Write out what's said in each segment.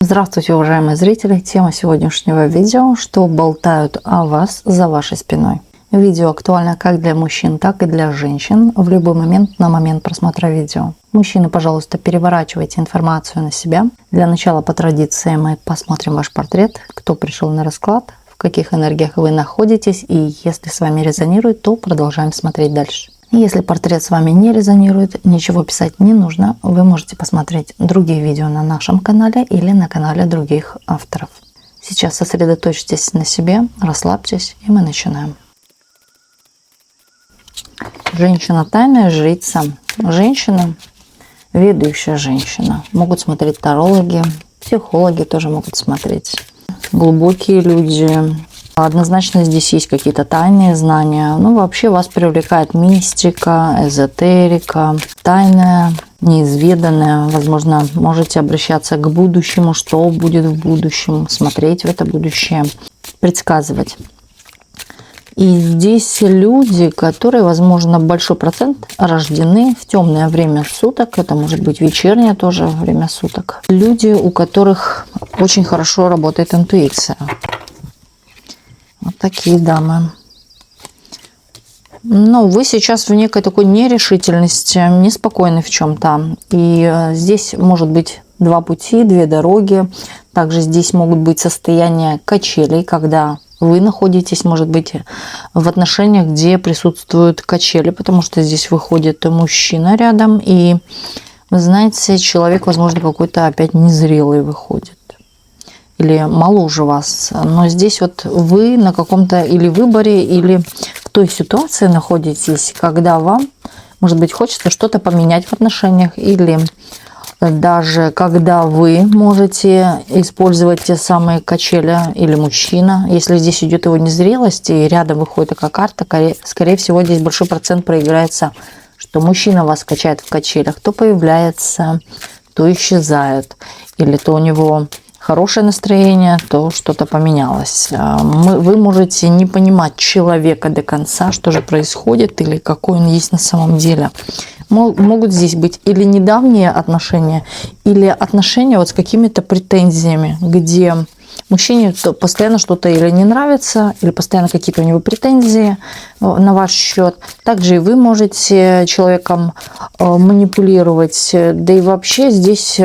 Здравствуйте, уважаемые зрители! Тема сегодняшнего видео – что болтают о вас за вашей спиной. Видео актуально как для мужчин, так и для женщин в любой момент на момент просмотра видео. Мужчины, пожалуйста, переворачивайте информацию на себя. Для начала по традиции мы посмотрим ваш портрет, кто пришел на расклад, в каких энергиях вы находитесь, и если с вами резонирует, то продолжаем смотреть дальше. Если портрет с вами не резонирует, ничего писать не нужно. Вы можете посмотреть другие видео на нашем канале или на канале других авторов. Сейчас сосредоточьтесь на себе, расслабьтесь, и мы начинаем. Женщина тайная, жрица. Женщина, ведущая женщина. Могут смотреть тарологи, психологи тоже могут смотреть. Глубокие люди. Однозначно здесь есть какие-то тайные знания. Ну, вообще вас привлекает мистика, эзотерика, тайная, неизведанная. Возможно, можете обращаться к будущему, что будет в будущем, смотреть в это будущее, предсказывать. И здесь люди, которые, возможно, большой процент рождены в темное время суток. Это может быть вечернее тоже время суток. Люди, у которых очень хорошо работает интуиция. Вот такие дамы. Но вы сейчас в некой такой нерешительности, неспокойны в чем-то. И здесь может быть два пути, две дороги. Также здесь могут быть состояния качелей, когда вы находитесь, может быть, в отношениях, где присутствуют качели, потому что здесь выходит мужчина рядом. И, вы знаете, человек, возможно, какой-то опять незрелый выходит. Или моложе вас. Но здесь вот вы на каком-то или выборе, или в той ситуации находитесь, когда вам, может быть, хочется что-то поменять в отношениях, или даже когда вы можете использовать те самые качели, или мужчина. Если здесь идет его незрелость, и рядом выходит такая карта, скорее всего, здесь большой процент проиграется, что мужчина вас качает в качелях. То появляется, то исчезает. Или то у него хорошее настроение, то что-то поменялось. Вы можете не понимать человека до конца, что же происходит, или какой он есть на самом деле. Могут здесь быть или недавние отношения, или отношения вот с какими-то претензиями, где мужчине постоянно что-то или не нравится, или постоянно какие-то у него претензии на ваш счет. Также и вы можете человеком манипулировать. Да и вообще здесь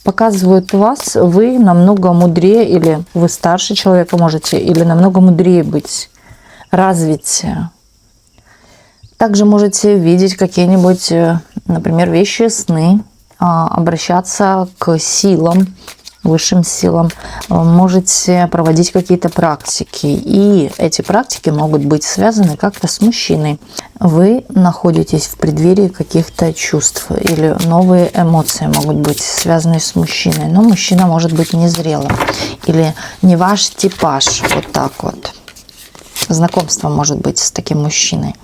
показывают вас, вы намного мудрее, или вы старше человека можете, или намного мудрее быть, развитие. Также можете видеть какие-нибудь, например, вещи, сны, обращаться к силам, высшим силам, можете проводить какие-то практики. И эти практики могут быть связаны как-то с мужчиной. Вы находитесь в преддверии каких-то чувств, или новые эмоции могут быть связаны с мужчиной. Но мужчина может быть незрелым, или не ваш типаж, вот так вот. Знакомство может быть с таким мужчиной.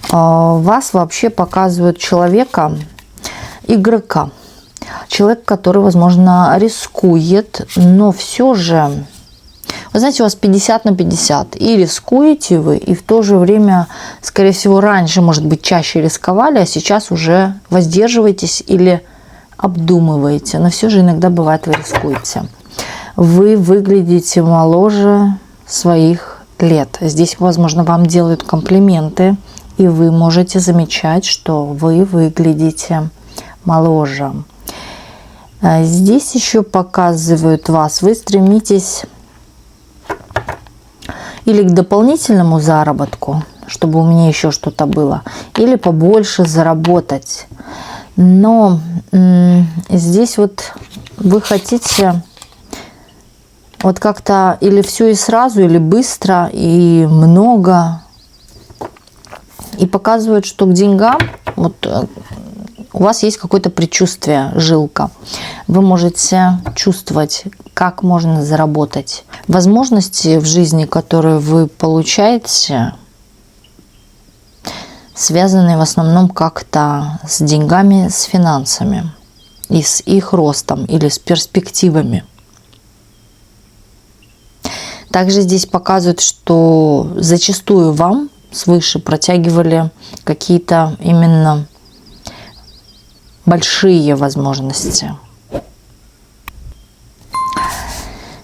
Вас вообще показывают человека, игрока. Человек, который, возможно, рискует, но все же, вы знаете, у вас 50 на 50. И рискуете вы, и в то же время, скорее всего, раньше, может быть, чаще рисковали, а сейчас уже воздерживаетесь или обдумываете. Но все же иногда бывает, вы рискуете. Вы выглядите моложе своих лет. Здесь, возможно, вам делают комплименты, и вы можете замечать, что вы выглядите моложе. Здесь еще показывают вас, вы стремитесь или к дополнительному заработку, чтобы у меня еще что-то было, или побольше заработать. Но здесь вот вы хотите вот как-то или все и сразу, или быстро, и много. И показывают, что к деньгам вот у вас есть какое-то предчувствие, жилка. Вы можете чувствовать, как можно заработать. Возможности в жизни, которые вы получаете, связаны в основном как-то с деньгами, с финансами, и с их ростом, или с перспективами. Также здесь показывают, что зачастую вам свыше протягивали какие-то именно большие возможности.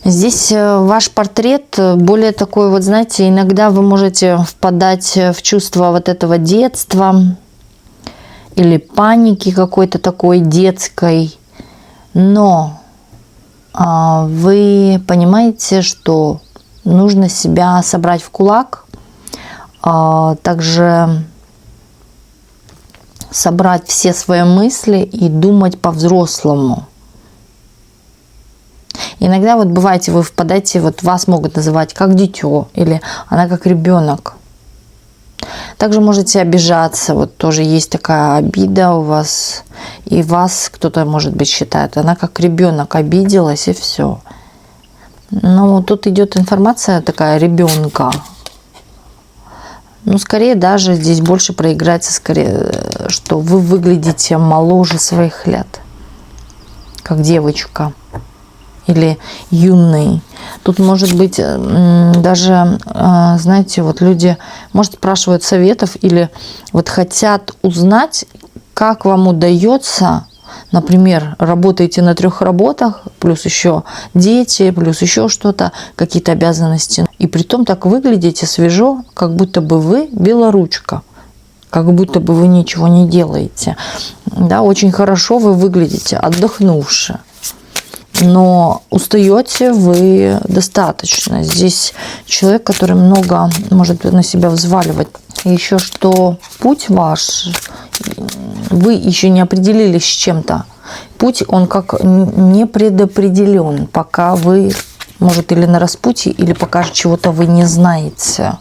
Здесь ваш портрет более такой, вот знаете, иногда вы можете впадать в чувство вот этого детства или паники какой-то такой детской, но вы понимаете, что нужно себя собрать в кулак, также собрать все свои мысли и думать по-взрослому. Иногда вот бываете, вы впадаете, вот вас могут называть как дитё, или она как ребенок. Также можете обижаться, вот тоже есть такая обида у вас, и вас кто-то, может быть, считает, она как ребенок обиделась, и все. Но тут идет информация такая ребенка. Ну, скорее даже здесь больше проиграется, скорее, что вы выглядите моложе своих лет, как девочка или юный. Тут может быть даже, знаете, вот люди, может, спрашивают советов или вот хотят узнать, как вам удается, например, работаете на 3 работах, плюс еще дети, плюс еще что-то, какие-то обязанности. И притом так выглядите свежо, как будто бы вы белоручка, как будто бы вы ничего не делаете. Да, очень хорошо вы выглядите, отдохнувши. Но устаете вы достаточно. Здесь человек, который много может на себя взваливать. И еще что путь ваш, вы еще не определились с чем-то. Путь, он как не предопределен, пока вы, может, или на распутье, или пока чего-то вы не знаете.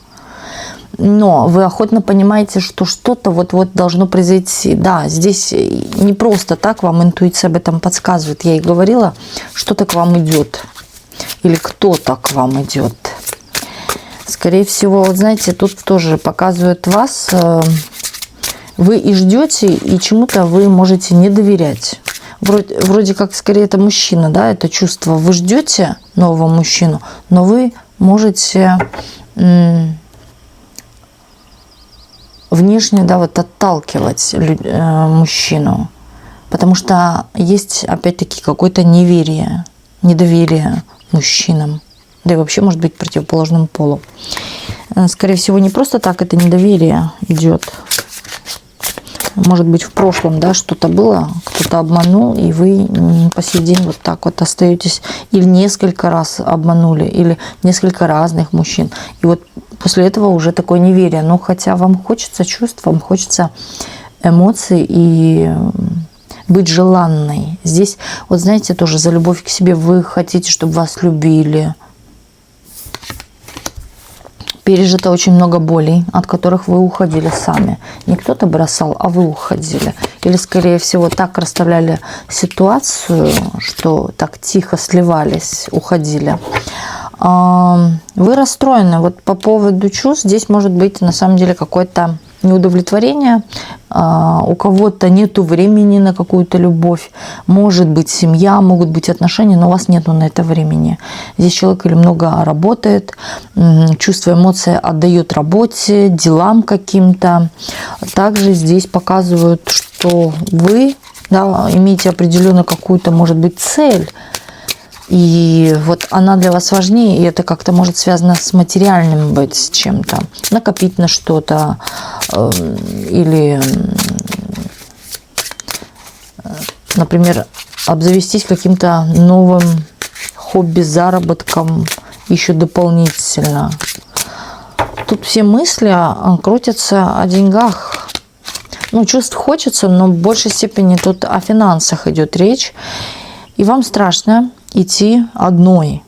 Но вы охотно понимаете, что что-то вот-вот должно произойти. Да, здесь не просто так, вам интуиция об этом подсказывает. Я и говорила, что-то к вам идет. Или кто-то к вам идет. Скорее всего, вот знаете, тут тоже показывает вас. Вы и ждете, и чему-то вы можете не доверять. Вроде как, скорее, это мужчина, да, это чувство. Вы ждете нового мужчину, но вы можете внешне, да, вот отталкивать мужчину. Потому что есть, опять-таки, какое-то неверие, недоверие мужчинам. Да и вообще, может быть, противоположному полу. Скорее всего, не просто так это недоверие идет. Может быть, в прошлом, да, что-то было, кто-то обманул, и вы по сей день вот так вот остаетесь. Или несколько раз обманули, или несколько разных мужчин. И вот после этого уже такое неверие. Но хотя вам хочется чувств, вам хочется эмоций и быть желанной. Здесь, вот знаете, тоже за любовь к себе вы хотите, чтобы вас любили. Пережито очень много болей, от которых вы уходили сами. Не кто-то бросал, а вы уходили. Или, скорее всего, так расставляли ситуацию, что так тихо сливались, уходили. Вы расстроены. Вот по поводу чувств здесь может быть на самом деле какое-то неудовлетворение. У кого-то нету времени на какую-то любовь. Может быть семья, могут быть отношения, но у вас нету на это времени. Здесь человек или много работает, чувства, эмоции отдает работе, делам каким-то. Также здесь показывают, что вы, да, имеете определенную какую-то, может быть, цель. И вот она для вас важнее, и это как-то может связано с материальным быть, с чем-то. Накопить на что-то или, например, обзавестись каким-то новым хобби, заработком еще дополнительно. Тут все мысли крутятся о деньгах. Ну, чувств хочется, но в большей степени тут о финансах идет речь. И вам страшно идти одной.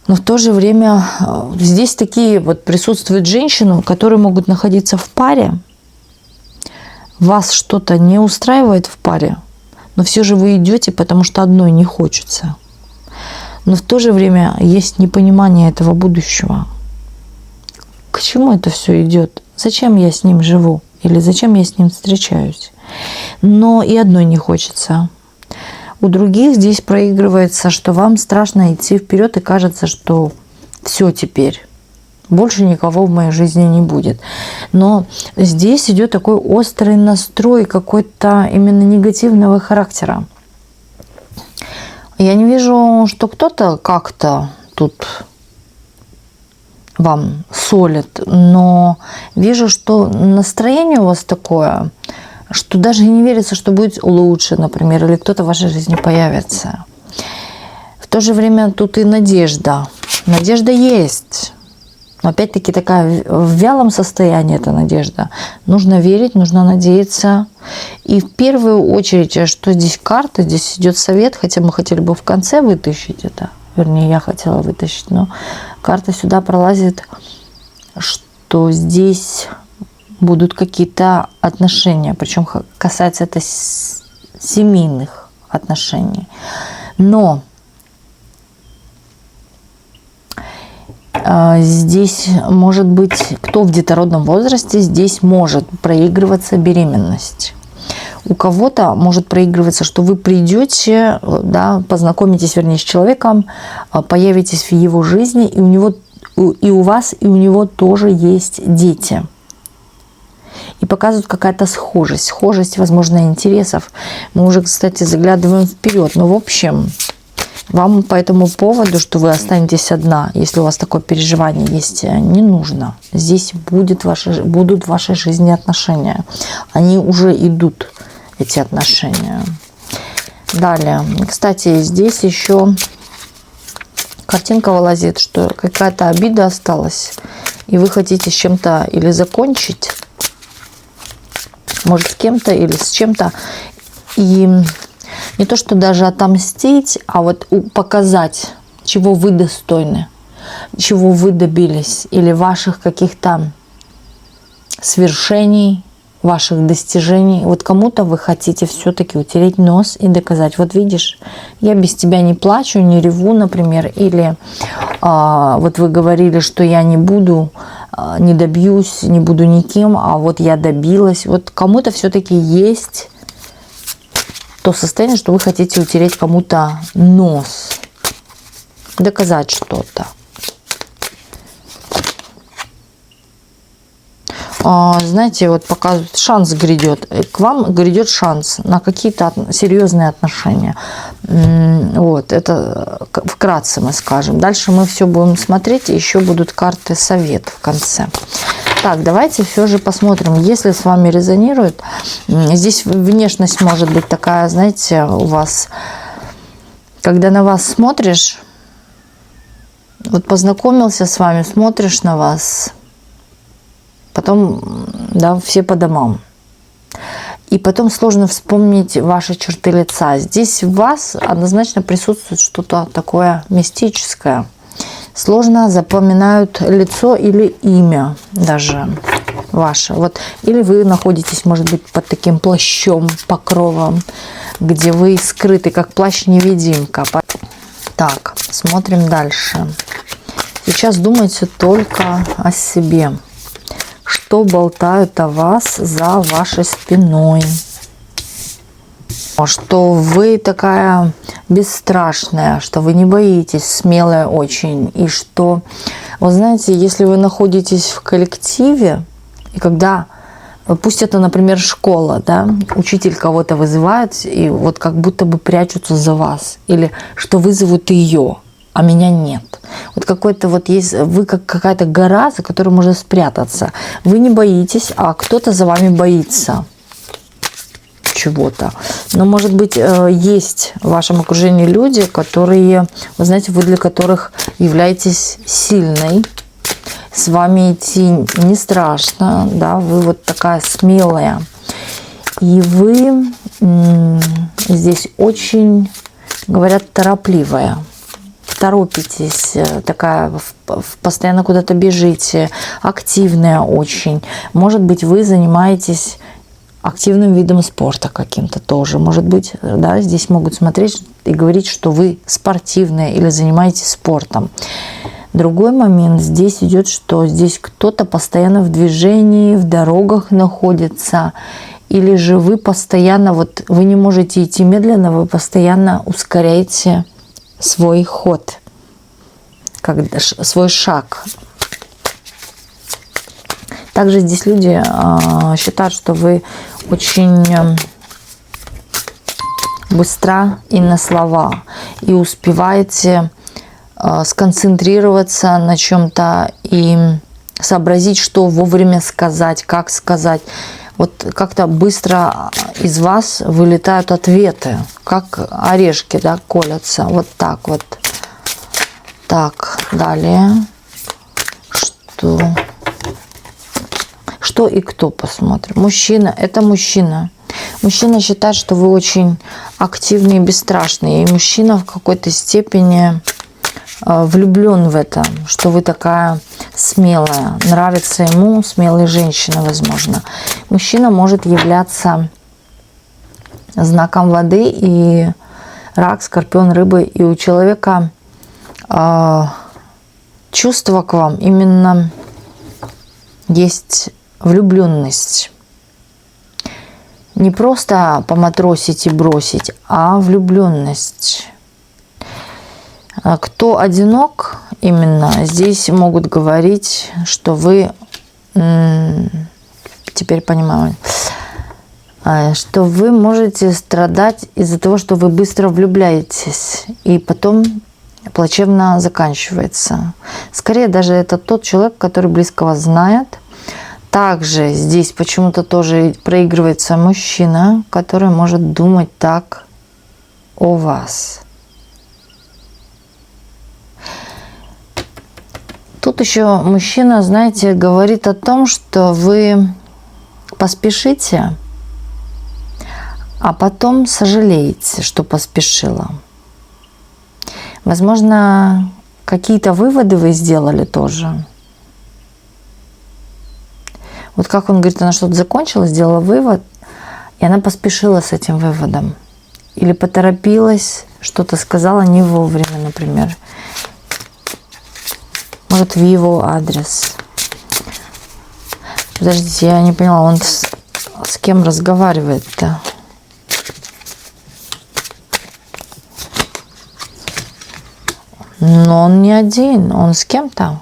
Но в то же время здесь такие вот присутствуют женщины, которые могут находиться в паре. Вас что-то не устраивает в паре, но все же вы идете, потому что одной не хочется. Но в то же время есть непонимание этого будущего. К чему это все идет? Зачем я с ним живу? Или зачем я с ним встречаюсь? Но и одной не хочется. У других здесь проигрывается, что вам страшно идти вперед и кажется, что все теперь. Больше никого в моей жизни не будет. Но здесь идет такой острый настрой какой-то именно негативного характера. Я не вижу, что кто-то как-то тут вам солит, но вижу, что настроение у вас такое, что даже не верится, что будет лучше, например, или кто-то в вашей жизни появится. В то же время тут и надежда. Надежда есть. Но опять-таки такая в вялом состоянии эта надежда. Нужно верить, нужно надеяться. И в первую очередь, что здесь карта, здесь идет совет, хотя мы хотели бы в конце вытащить это. Вернее, я хотела вытащить, но карта сюда пролазит, что здесь будут какие-то отношения. Причем касается это семейных отношений. Но здесь может быть, кто в детородном возрасте, здесь может проигрываться беременность. У кого-то может проигрываться, что вы придете, да, познакомитесь, вернее, с человеком, появитесь в его жизни, и у вас, и у него тоже есть дети. И показывают какая-то схожесть, возможно, интересов. Мы уже, кстати, заглядываем вперед. Но, в общем, вам по этому поводу, что вы останетесь одна, если у вас такое переживание есть, не нужно. Здесь будут в вашей жизни отношения. Они уже идут, эти отношения. Далее. Кстати, здесь еще картинка вылазит, что какая-то обида осталась, и вы хотите с чем-то или закончить, может, с кем-то или с чем-то, и не то, что даже отомстить, а вот показать, чего вы достойны, чего вы добились, или ваших каких-то свершений, ваших достижений. Вот кому-то вы хотите все-таки утереть нос и доказать. Вот видишь, я без тебя не плачу, не реву, например, или вот вы говорили, что я не буду, не добьюсь, не буду никем, а вот я добилась. Вот кому-то все-таки есть то состояние, что вы хотите утереть кому-то нос, доказать что-то. Знаете, вот показывают, шанс грядет. К вам грядет шанс на какие-то серьезные отношения. Вот, это вкратце мы скажем. Дальше мы все будем смотреть, и еще будут карты совет в конце. Так, давайте все же посмотрим, если с вами резонирует. Здесь внешность может быть такая, знаете, у вас, когда на вас смотришь, вот познакомился с вами, смотришь на вас, потом, да, все по домам. И потом сложно вспомнить ваши черты лица. Здесь в вас однозначно присутствует что-то такое мистическое. Сложно запоминают лицо или имя даже ваше. Вот. Или вы находитесь, может быть, под таким плащом, покровом, где вы скрыты, как плащ-невидимка. Так, смотрим дальше. Сейчас думайте только о себе. Что болтают о вас за вашей спиной? Что вы такая бесстрашная, что вы не боитесь, смелая очень. И что, вы знаете, если вы находитесь в коллективе, и когда, пусть это, например, школа, да, учитель кого-то вызывает, и вот как будто бы прячутся за вас, или что вызовут ее, а меня нет. Вот какой-то вот есть, вы как какая-то гора, за которой можно спрятаться. Вы не боитесь, а кто-то за вами боится чего-то. Но, может быть, есть в вашем окружении люди, которые, вы знаете, вы для которых являетесь сильной. С вами идти не страшно, да, вы вот такая смелая. И вы здесь очень, говорят, торопливая. Торопитесь, такая, постоянно куда-то бежите, активная очень. Может быть, вы занимаетесь активным видом спорта каким-то тоже. Может быть, да, здесь могут смотреть и говорить, что вы спортивная или занимаетесь спортом. Другой момент здесь идет, что здесь кто-то постоянно в движении, в дорогах находится. Или же вы постоянно, вот вы не можете идти медленно, вы постоянно ускоряете свой ход, свой шаг. Также здесь люди считают, что вы очень быстра и на слова, и успеваете сконцентрироваться на чем-то и сообразить, что вовремя сказать, как сказать. Вот как-то быстро из вас вылетают ответы, как орешки, да, колятся. Вот так вот. Так, далее. Что и кто, посмотрим. Мужчина, это мужчина. Мужчина считает, что вы очень активный и бесстрашный. И мужчина в какой-то степени влюблен в это, что вы такая смелая. Нравится ему смелые женщины, возможно. Мужчина может являться знаком воды, и рак, скорпион, рыбы. И у человека чувство к вам именно есть влюбленность. Не просто поматросить и бросить, а влюбленность. Кто одинок, именно здесь могут говорить, что вы, теперь понимаю, что вы можете страдать из-за того, что вы быстро влюбляетесь, и потом плачевно заканчивается. Скорее даже это тот человек, который близко вас знает. Также здесь почему-то тоже проигрывается мужчина, который может думать так о вас. Тут еще мужчина, знаете, говорит о том, что вы поспешите, а потом сожалеете, что поспешила. Возможно, какие-то выводы вы сделали тоже. Вот как он говорит, она что-то закончила, сделала вывод, и она поспешила с этим выводом. Или поторопилась, что-то сказала не вовремя, например. Может, в его адрес. Подождите, я не поняла, он с кем разговаривает-то? Но он не один, он с кем-то.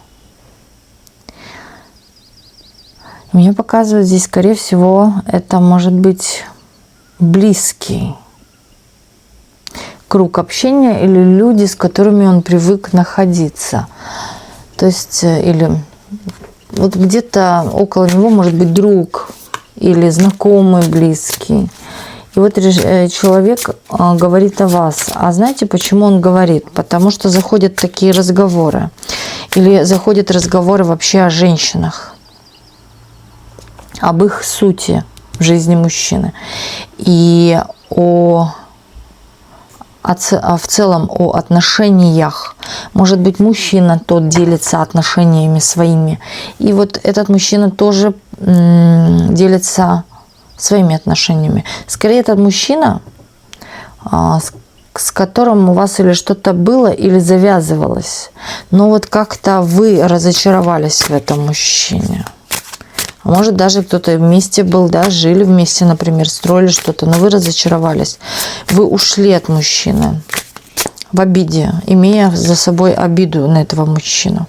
Мне показывают здесь, скорее всего, это может быть близкий круг общения или люди, с которыми он привык находиться. То есть, или вот где-то около него может быть друг или знакомый, близкий. И вот человек говорит о вас. А знаете, почему он говорит? Потому что заходят такие разговоры. Или заходят разговоры вообще о женщинах. Об их сути в жизни мужчины. И в целом о отношениях. Может быть, мужчина тот делится отношениями своими. И вот этот мужчина тоже делится своими отношениями. Скорее, этот мужчина, с которым у вас или что-то было, или завязывалось. Но вот как-то вы разочаровались в этом мужчине. Может, даже кто-то вместе был, да, жили вместе, например, строили что-то, но вы разочаровались. Вы ушли от мужчины в обиде, имея за собой обиду на этого мужчину.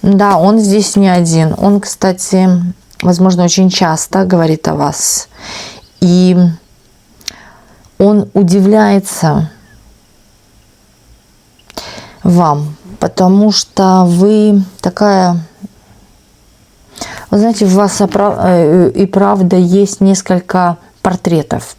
Да, он здесь не один. Он, кстати, возможно, очень часто говорит о вас. И он удивляется вам, потому что вы такая... Вы знаете, у вас и правда есть несколько портретов.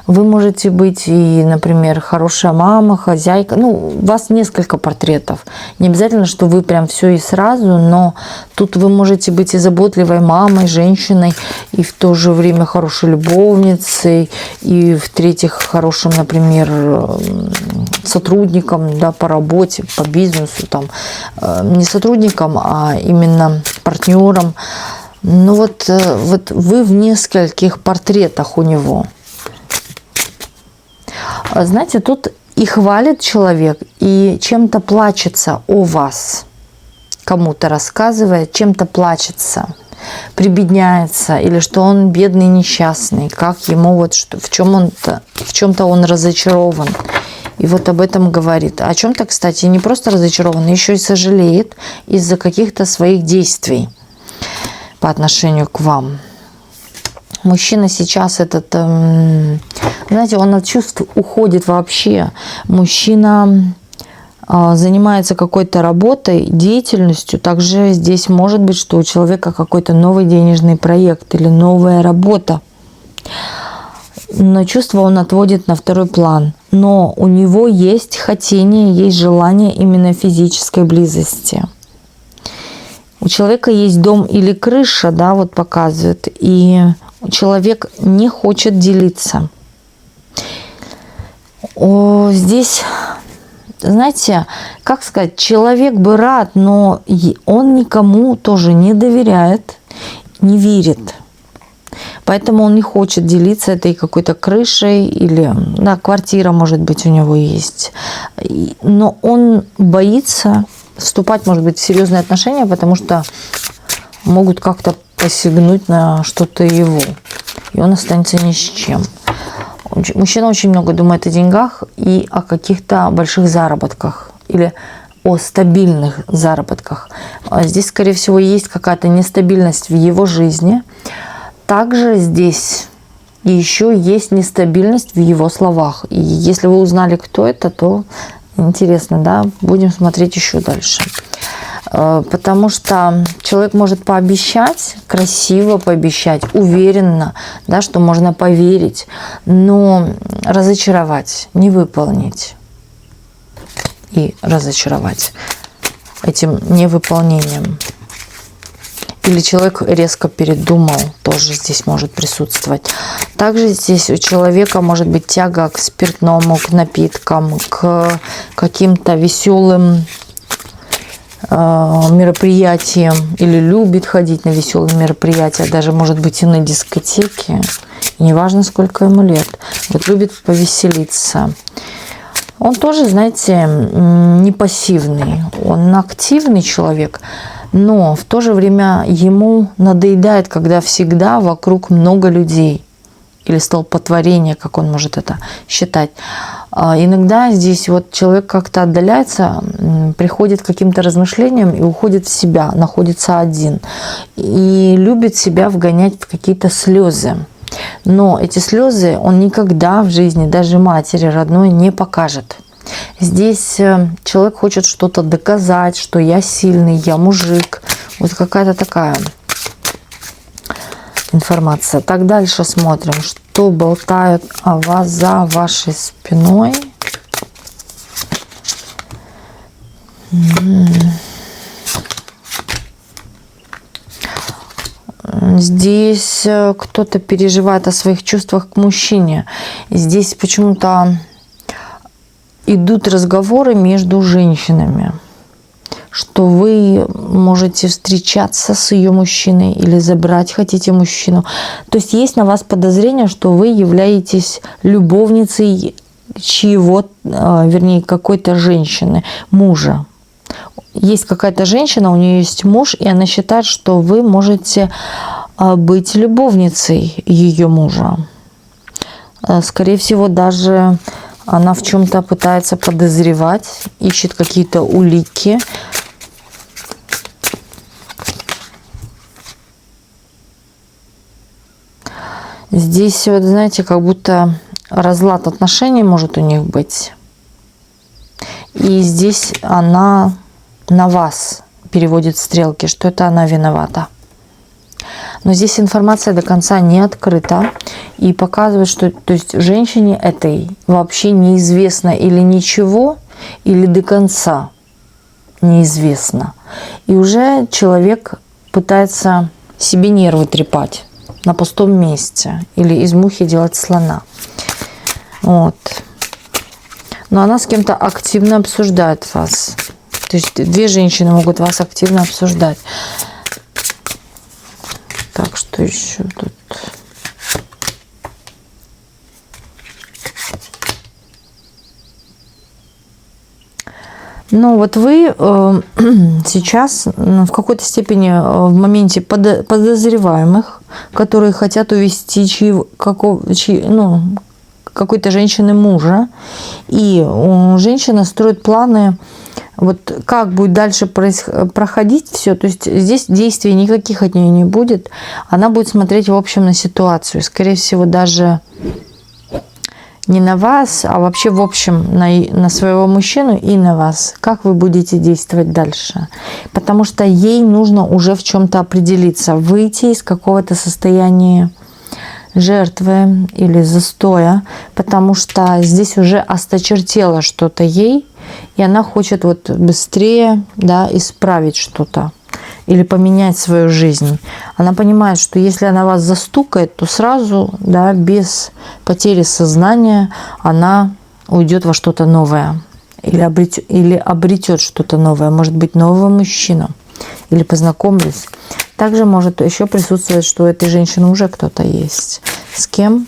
Вы можете быть и, например, хорошая мама, хозяйка. Ну, у вас несколько портретов. Не обязательно, что вы прям все и сразу, но тут вы можете быть и заботливой мамой, женщиной, и в то же время хорошей любовницей, и в-третьих, хорошим, например, сотрудником, да, по работе, по бизнесу, там, не сотрудником, а именно партнером. Ну вот вы в нескольких портретах у него. Знаете, тут и хвалит человек, и чем-то плачется о вас. Кому-то рассказывает, чем-то плачется, прибедняется, или что он бедный, несчастный, как ему вот в чем-то он разочарован. И вот об этом говорит. О чем-то, кстати, не просто разочарован, еще и сожалеет из-за каких-то своих действий по отношению к вам. Мужчина сейчас этот Знаете, он от чувств уходит вообще. Мужчина занимается какой-то работой, деятельностью. Также здесь может быть, что у человека какой-то новый денежный проект или новая работа. Но чувства он отводит на второй план. Но у него есть хотение, есть желание именно физической близости. У человека есть дом или крыша, да, вот показывает, и человек не хочет делиться. Здесь, знаете, как сказать, человек бы рад, но он никому тоже не доверяет, не верит. Поэтому он не хочет делиться этой какой-то крышей или, да, квартира, может быть, у него есть. Но он боится вступать, может быть, в серьезные отношения, потому что могут как-то посягнуть на что-то его. И он останется ни с чем. Мужчина очень много думает о деньгах и о каких-то больших заработках или о стабильных заработках. Здесь, скорее всего, есть какая-то нестабильность в его жизни. Также здесь еще есть нестабильность в его словах. И если вы узнали, кто это, то интересно, да? Будем смотреть еще дальше. Потому что человек может пообещать, красиво пообещать, уверенно, да, что можно поверить, но разочаровать, не выполнить и разочаровать этим невыполнением. Или человек резко передумал, тоже здесь может присутствовать. Также здесь у человека может быть тяга к спиртному, к напиткам, к каким-то веселым мероприятиям. Или любит ходить на веселые мероприятия, даже может быть и на дискотеке. И неважно, сколько ему лет. Вот любит повеселиться. Он тоже, знаете, не пассивный, он активный человек. Но в то же время ему надоедает, когда всегда вокруг много людей. Или столпотворение, как он может это считать. Иногда здесь вот человек как-то отдаляется, приходит к каким-то размышлениям и уходит в себя, находится один. И любит себя вгонять в какие-то слезы. Но эти слезы он никогда в жизни, даже матери родной, не покажет. Здесь человек хочет что-то доказать, что я сильный, я мужик. Вот какая-то такая информация. Так, дальше смотрим, что болтают о вас за вашей спиной. Здесь кто-то переживает о своих чувствах к мужчине. Здесь почему-то идут разговоры между женщинами, что вы можете встречаться с ее мужчиной или забрать хотите мужчину. То есть есть на вас подозрение, что вы являетесь любовницей чьего, вернее, какой-то женщины, мужа. Есть какая-то женщина, у нее есть муж, и она считает, что вы можете быть любовницей ее мужа. Скорее всего, даже она в чем-то пытается подозревать, ищет какие-то улики. Здесь, вот, знаете, как будто разлад отношений может у них быть. И здесь она на вас переводит стрелки, что это она виновата. Но здесь информация до конца не открыта и показывает, что то есть женщине этой вообще неизвестно или ничего, или до конца неизвестно. И уже человек пытается себе нервы трепать на пустом месте или из мухи делать слона. Вот. Но она с кем-то активно обсуждает вас. То есть две женщины могут вас активно обсуждать. Так, что еще тут? Ну, вот вы сейчас в какой-то степени в моменте подозреваемых, которые хотят увести какой-то женщины мужа. И женщина строит планы, вот как будет дальше проходить все. То есть здесь действий никаких от нее не будет. Она будет смотреть в общем на ситуацию. Скорее всего, даже не на вас, а вообще в общем на своего мужчину и на вас. Как вы будете действовать дальше? Потому что ей нужно уже в чем-то определиться, выйти из какого-то состояния жертвы или застоя, потому что здесь уже осточертело что-то ей, и она хочет вот быстрее, да, исправить что-то или поменять свою жизнь. Она понимает, что если она вас застукает, то сразу, да, без потери сознания она уйдет во что-то новое или обретет что-то новое, может быть, нового мужчину или познакомлюсь. Также может еще присутствовать, что у этой женщины уже кто-то есть, с кем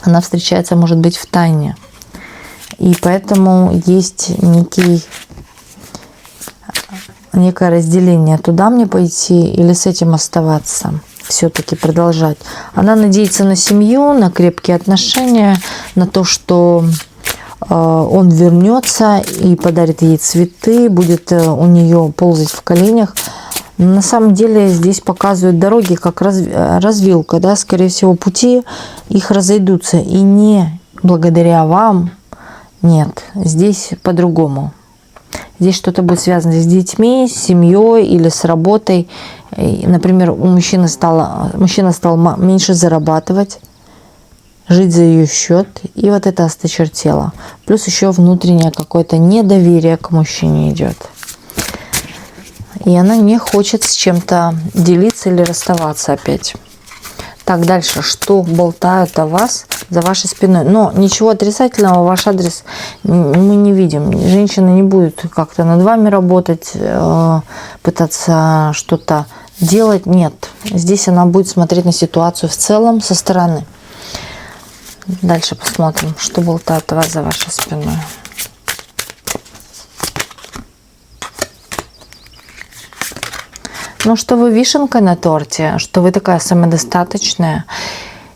она встречается, может быть, в тайне. И поэтому есть некое разделение, туда мне пойти или с этим оставаться, все-таки продолжать. Она надеется на семью, на крепкие отношения, на то, что он вернется и подарит ей цветы, будет у нее ползать в коленях. На самом деле здесь показывают дороги как развилка, да, скорее всего, пути их разойдутся. И не благодаря вам, нет, здесь по-другому. Здесь что-то будет связано с детьми, с семьей или с работой. Например, мужчина стал меньше зарабатывать, жить за ее счет, и вот это осточертело. Плюс еще внутреннее какое-то недоверие к мужчине идет. И она не хочет с чем-то делиться или расставаться опять. Так, дальше. Что болтают о вас за вашей спиной? Но ничего отрицательного в ваш адрес мы не видим. Женщина не будет как-то над вами работать, пытаться что-то делать. Нет. Здесь она будет смотреть на ситуацию в целом со стороны. Дальше посмотрим, что болтают о вас за вашей спиной. Ну, что вы вишенка на торте, что вы такая самодостаточная.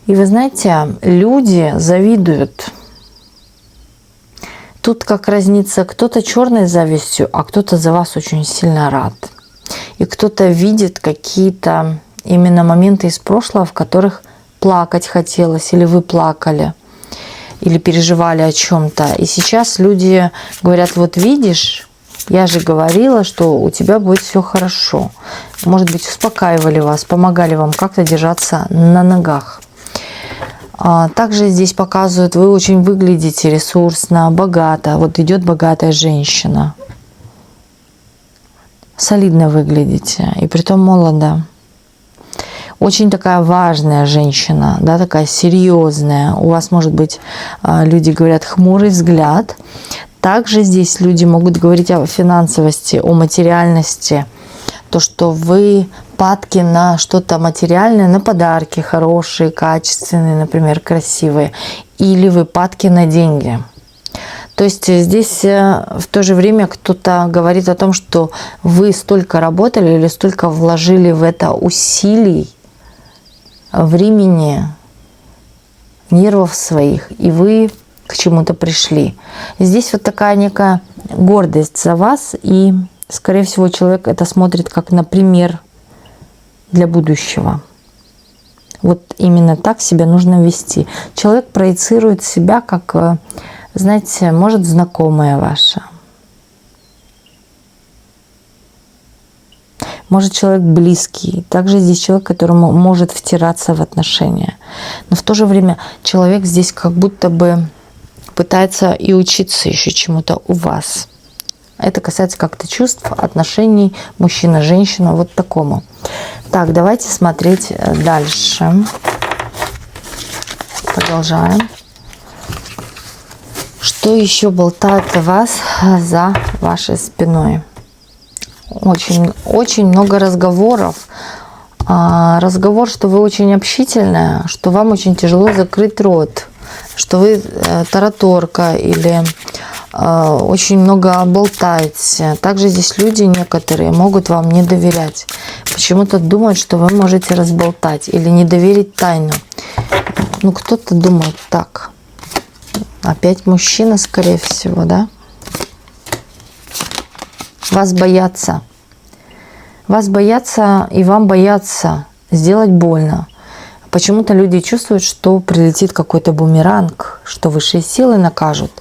И вы знаете, люди завидуют. Тут как разница, кто-то черной завистью, а кто-то за вас очень сильно рад. И кто-то видит какие-то именно моменты из прошлого, в которых плакать хотелось, или вы плакали, или переживали о чем-то. И сейчас люди говорят, вот видишь, я же говорила, что у тебя будет все хорошо. Может быть, успокаивали вас, помогали вам как-то держаться на ногах. Также здесь показывают, вы очень выглядите ресурсно, богато. Вот идет богатая женщина. Солидно выглядите, и притом молода. Очень такая важная женщина, да, такая серьезная. У вас, может быть, люди говорят, хмурый взгляд. Также здесь люди могут говорить о финансовости, о материальности. То, что вы падки на что-то материальное, на подарки хорошие, качественные, например, красивые. Или вы падки на деньги. То есть здесь в то же время кто-то говорит о том, что вы столько работали или столько вложили в это усилий, времени, нервов своих, и вы к чему-то пришли. Здесь вот такая некая гордость за вас, и, скорее всего, человек это смотрит как на пример для будущего. Вот именно так себя нужно вести. Человек проецирует себя как, знаете, может, знакомая ваша. Может, человек близкий. Также здесь человек, которому может втираться в отношения. Но в то же время человек здесь как будто бы пытается и учиться еще чему-то у вас. Это касается как-то чувств, отношений мужчина-женщина, вот такому. Так, давайте смотреть дальше. Продолжаем. Что еще болтает о вас за вашей спиной? Очень много разговоров. Разговор, что вы очень общительная, что вам очень тяжело закрыть рот, что вы тараторка или очень много болтаете. Также здесь люди некоторые могут вам не доверять. Почему-то думают, что вы можете разболтать или не доверить тайну. Ну, кто-то думает так. Опять мужчина, скорее всего, да? Вас боятся. Вас боятся и вам боятся сделать больно. Почему-то люди чувствуют, что прилетит какой-то бумеранг, что высшие силы накажут.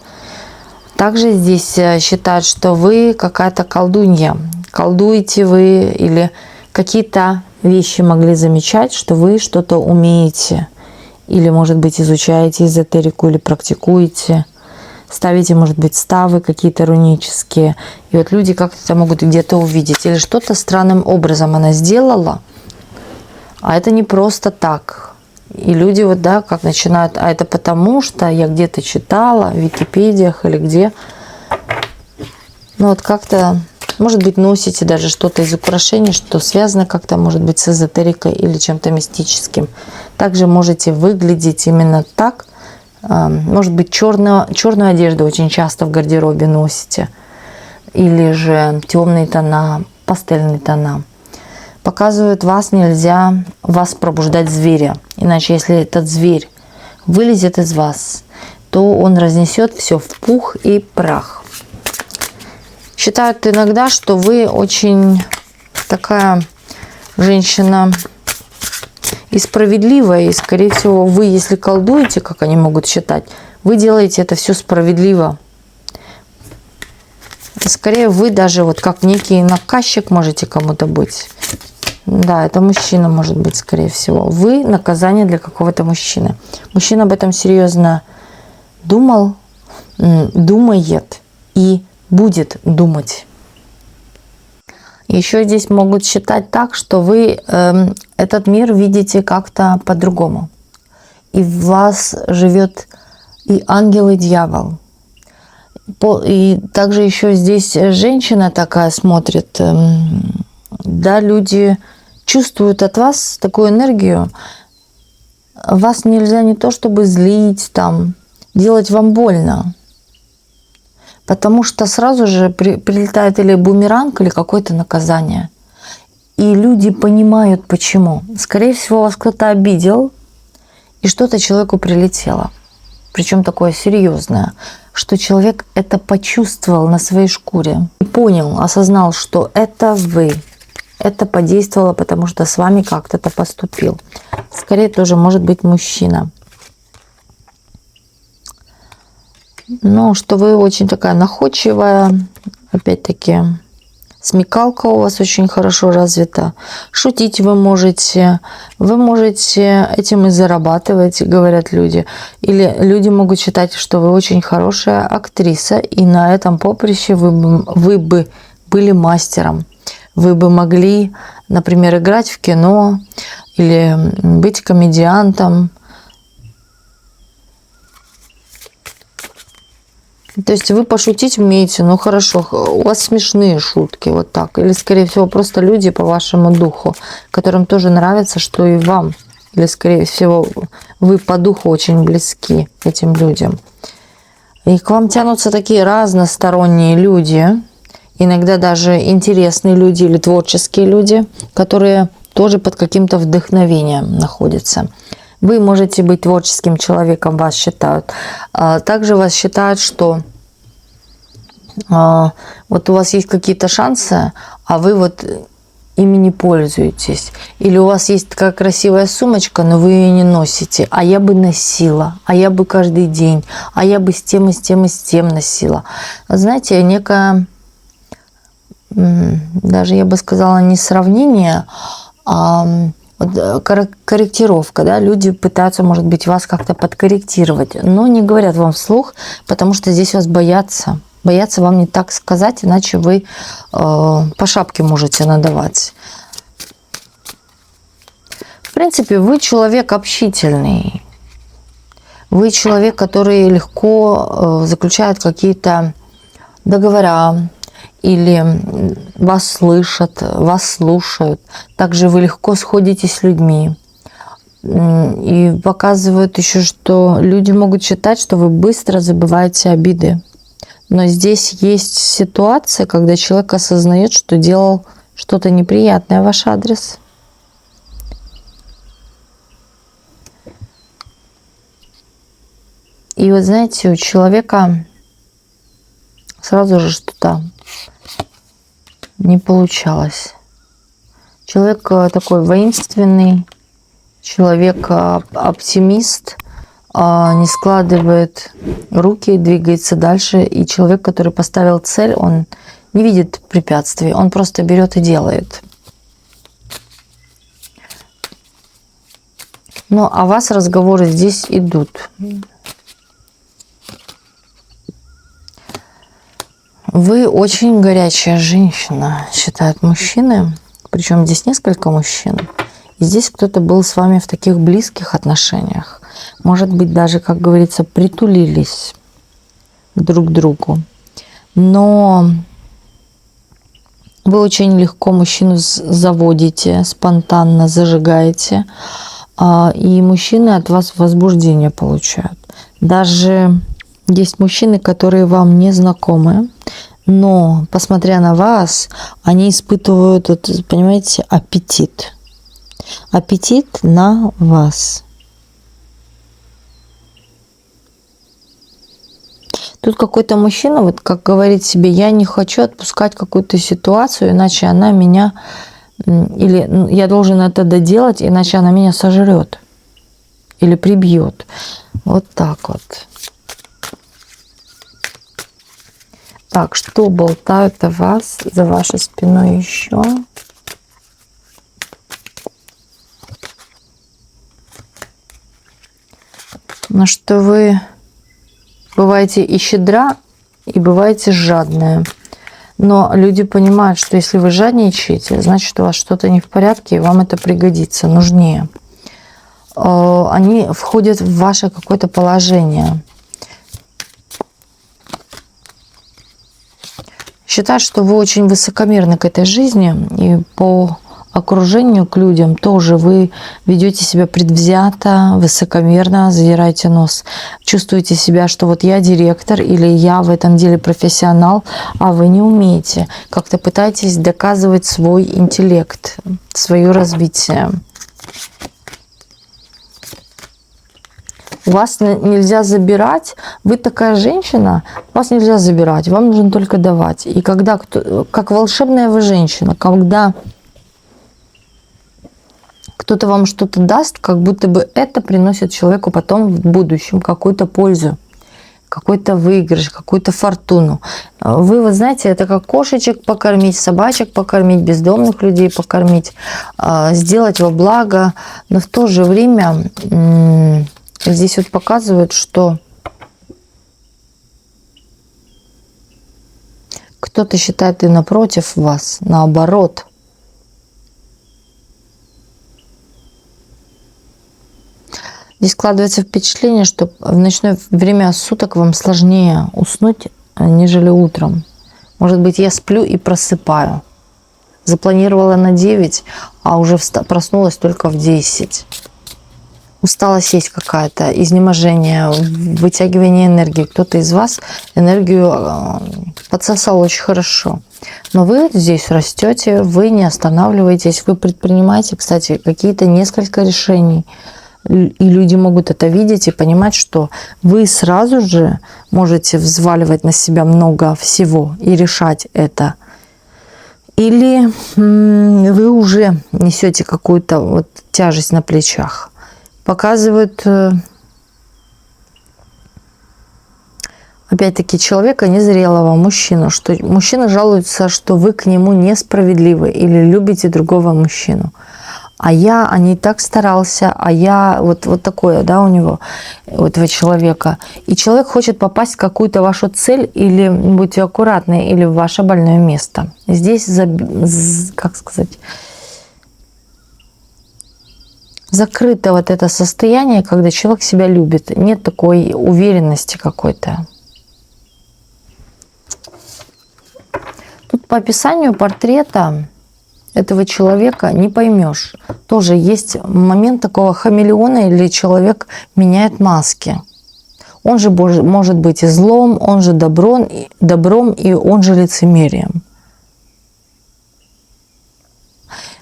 Также здесь считают, что вы какая-то колдунья. Колдуете вы или какие-то вещи могли замечать, что вы что-то умеете. Или, может быть, изучаете эзотерику или практикуете. Ставите, может быть, ставы какие-то рунические. И вот люди как-то это могут где-то увидеть. Или что-то странным образом она сделала, а это не просто так. И люди вот, да, как начинают, а это потому что я где-то читала, в Википедиях или где. Ну вот как-то, может быть, носите даже что-то из украшений, что связано как-то, может быть, с эзотерикой или чем-то мистическим. Также можете выглядеть именно так. Может быть, черную одежду очень часто в гардеробе носите. Или же темные тона, пастельные тона. Показывают, нельзя вас пробуждать зверя. Иначе, если этот зверь вылезет из вас, то он разнесет все в пух и прах. Считают иногда, что вы очень такая женщина и справедливая, и, скорее всего, вы, если колдуете, как они могут считать, вы делаете это все справедливо. Скорее, вы даже вот как некий наказчик можете кому-то быть. Да, это мужчина может быть, скорее всего. Вы наказание для какого-то мужчины. Мужчина об этом серьезно думал, думает и будет думать. Еще здесь могут считать так, что вы этот мир видите как-то по-другому. И в вас живет и ангел, и дьявол. И также еще здесь женщина такая смотрит. Да, люди чувствуют от вас такую энергию. Вас нельзя не то чтобы злить, там, делать вам больно. Потому что сразу же прилетает или бумеранг, или какое-то наказание. И люди понимают, почему. Скорее всего, вас кто-то обидел, и что-то человеку прилетело. Причем такое серьезное, что человек это почувствовал на своей шкуре. И понял, осознал, что это вы. Это подействовало, потому что с вами как-то это поступил. Скорее тоже может быть мужчина. Ну, что вы очень такая находчивая, опять-таки, смекалка у вас очень хорошо развита. Шутить вы можете этим и зарабатывать, говорят люди. Или люди могут считать, что вы очень хорошая актриса, и на этом поприще вы бы были мастером. Вы бы могли, например, играть в кино или быть комедиантом. То есть вы пошутить умеете, ну хорошо, у вас смешные шутки, вот так. Или, скорее всего, просто люди по вашему духу, которым тоже нравится, что и вам. Или, скорее всего, вы по духу очень близки этим людям. И к вам тянутся такие разносторонние люди, иногда даже интересные люди или творческие люди, которые тоже под каким-то вдохновением находятся. Вы можете быть творческим человеком, вас считают. Также вас считают, что вот у вас есть какие-то шансы, а вы вот ими не пользуетесь. Или у вас есть такая красивая сумочка, но вы ее не носите. А я бы носила, а я бы каждый день, а я бы с тем, и с тем, и с тем носила. Знаете, некая, даже я бы сказала, не сравнение, а корректировка, да, люди пытаются, может быть, вас как-то подкорректировать, но не говорят вам вслух, потому что здесь вас боятся. Боятся вам не так сказать, иначе вы по шапке можете надавать. В принципе, вы человек общительный. Вы человек, который легко заключает какие-то договора, или вас слышат, вас слушают. Также вы легко сходитесь с людьми. И показывают еще, что люди могут считать, что вы быстро забываете обиды. Но здесь есть ситуация, когда человек осознает, что делал что-то неприятное в ваш адрес. И вот знаете, у человека сразу же что-то не получалось. Человек такой воинственный, Человек оптимист, не складывает руки, двигается дальше. И человек, который поставил цель, он не видит препятствий, он просто берет и делает. Ну, о вас разговоры здесь идут. Вы очень горячая женщина, считают мужчины. Причем здесь несколько мужчин. И здесь кто-то был с вами в таких близких отношениях. Может быть, даже, как говорится, притулились друг к другу. Но вы очень легко мужчину заводите, спонтанно зажигаете. И мужчины от вас возбуждение получают. Даже есть мужчины, которые вам не знакомы, но, посмотря на вас, они испытывают, понимаете, аппетит. Аппетит на вас. Тут какой-то мужчина, вот как говорит себе, я не хочу отпускать какую-то ситуацию, иначе она меня... Или я должен это доделать, иначе она меня сожрет. Или прибьет. Вот так вот. Так, что болтают о вас за вашей спиной еще? Ну, что вы бываете и щедра, и бываете жадная. Но люди понимают, что если вы жадничаете, значит, у вас что-то не в порядке, и вам это пригодится, нужнее. Они входят в ваше какое-то положение. Считают, что вы очень высокомерны к этой жизни, и по окружению к людям тоже вы ведете себя предвзято, высокомерно, задираете нос. Чувствуете себя, что вот я директор или я в этом деле профессионал, а вы не умеете. Как-то пытаетесь доказывать свой интеллект, свое развитие. Вас нельзя забирать, вы такая женщина, вас нельзя забирать, вам нужно только давать. И когда, как волшебная вы женщина, когда кто-то вам что-то даст, как будто бы это приносит человеку потом в будущем какую-то пользу, какой-то выигрыш, какую-то фортуну. Вы знаете, это как кошечек покормить, собачек покормить, бездомных людей покормить, сделать во благо, но в то же время здесь вот показывают, что кто-то считает и напротив вас, наоборот. Здесь складывается впечатление, что в ночное время суток вам сложнее уснуть, нежели утром. Может быть, я сплю и просыпаю. Запланировала на 9, а уже проснулась только в 10. Усталость есть какая-то, изнеможение, вытягивание энергии. Кто-то из вас энергию подсосал очень хорошо. Но вы здесь растете, вы не останавливаетесь, вы предпринимаете, кстати, какие-то несколько решений. И люди могут это видеть и понимать, что вы сразу же можете взваливать на себя много всего и решать это. Или вы уже несете какую-то вот тяжесть на плечах. Показывают, опять-таки, человека незрелого, мужчину, что мужчина жалуется, что вы к нему несправедливы или любите другого мужчину. А не так старался, а я вот такое, да, у него, у этого человека. И человек хочет попасть в какую-то вашу цель, или будьте аккуратны, или в ваше больное место. Здесь, как сказать, закрыто вот это состояние, когда человек себя любит. Нет такой уверенности какой-то. Тут по описанию портрета этого человека не поймешь. Тоже есть момент такого хамелеона, или человек меняет маски. Он же может быть и злом, он же добром, и он же лицемерием.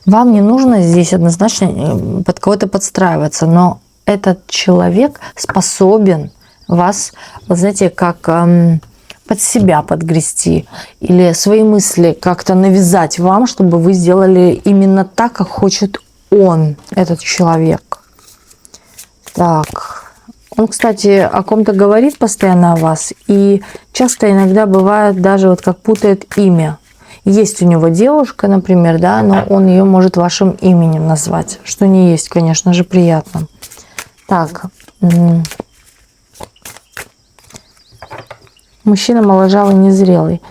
Вам не нужно здесь однозначно под кого-то подстраиваться, но этот человек способен вас, вот знаете, как под себя подгрести или свои мысли как-то навязать вам, чтобы вы сделали именно так, как хочет он, этот человек. Так. Он, кстати, о ком-то говорит постоянно о вас. И часто иногда бывает даже вот как путает имя. Есть у него девушка, например, да, но он ее может вашим именем назвать. Что не есть, конечно же, приятно. Так. Мужчина моложавый, незрелый.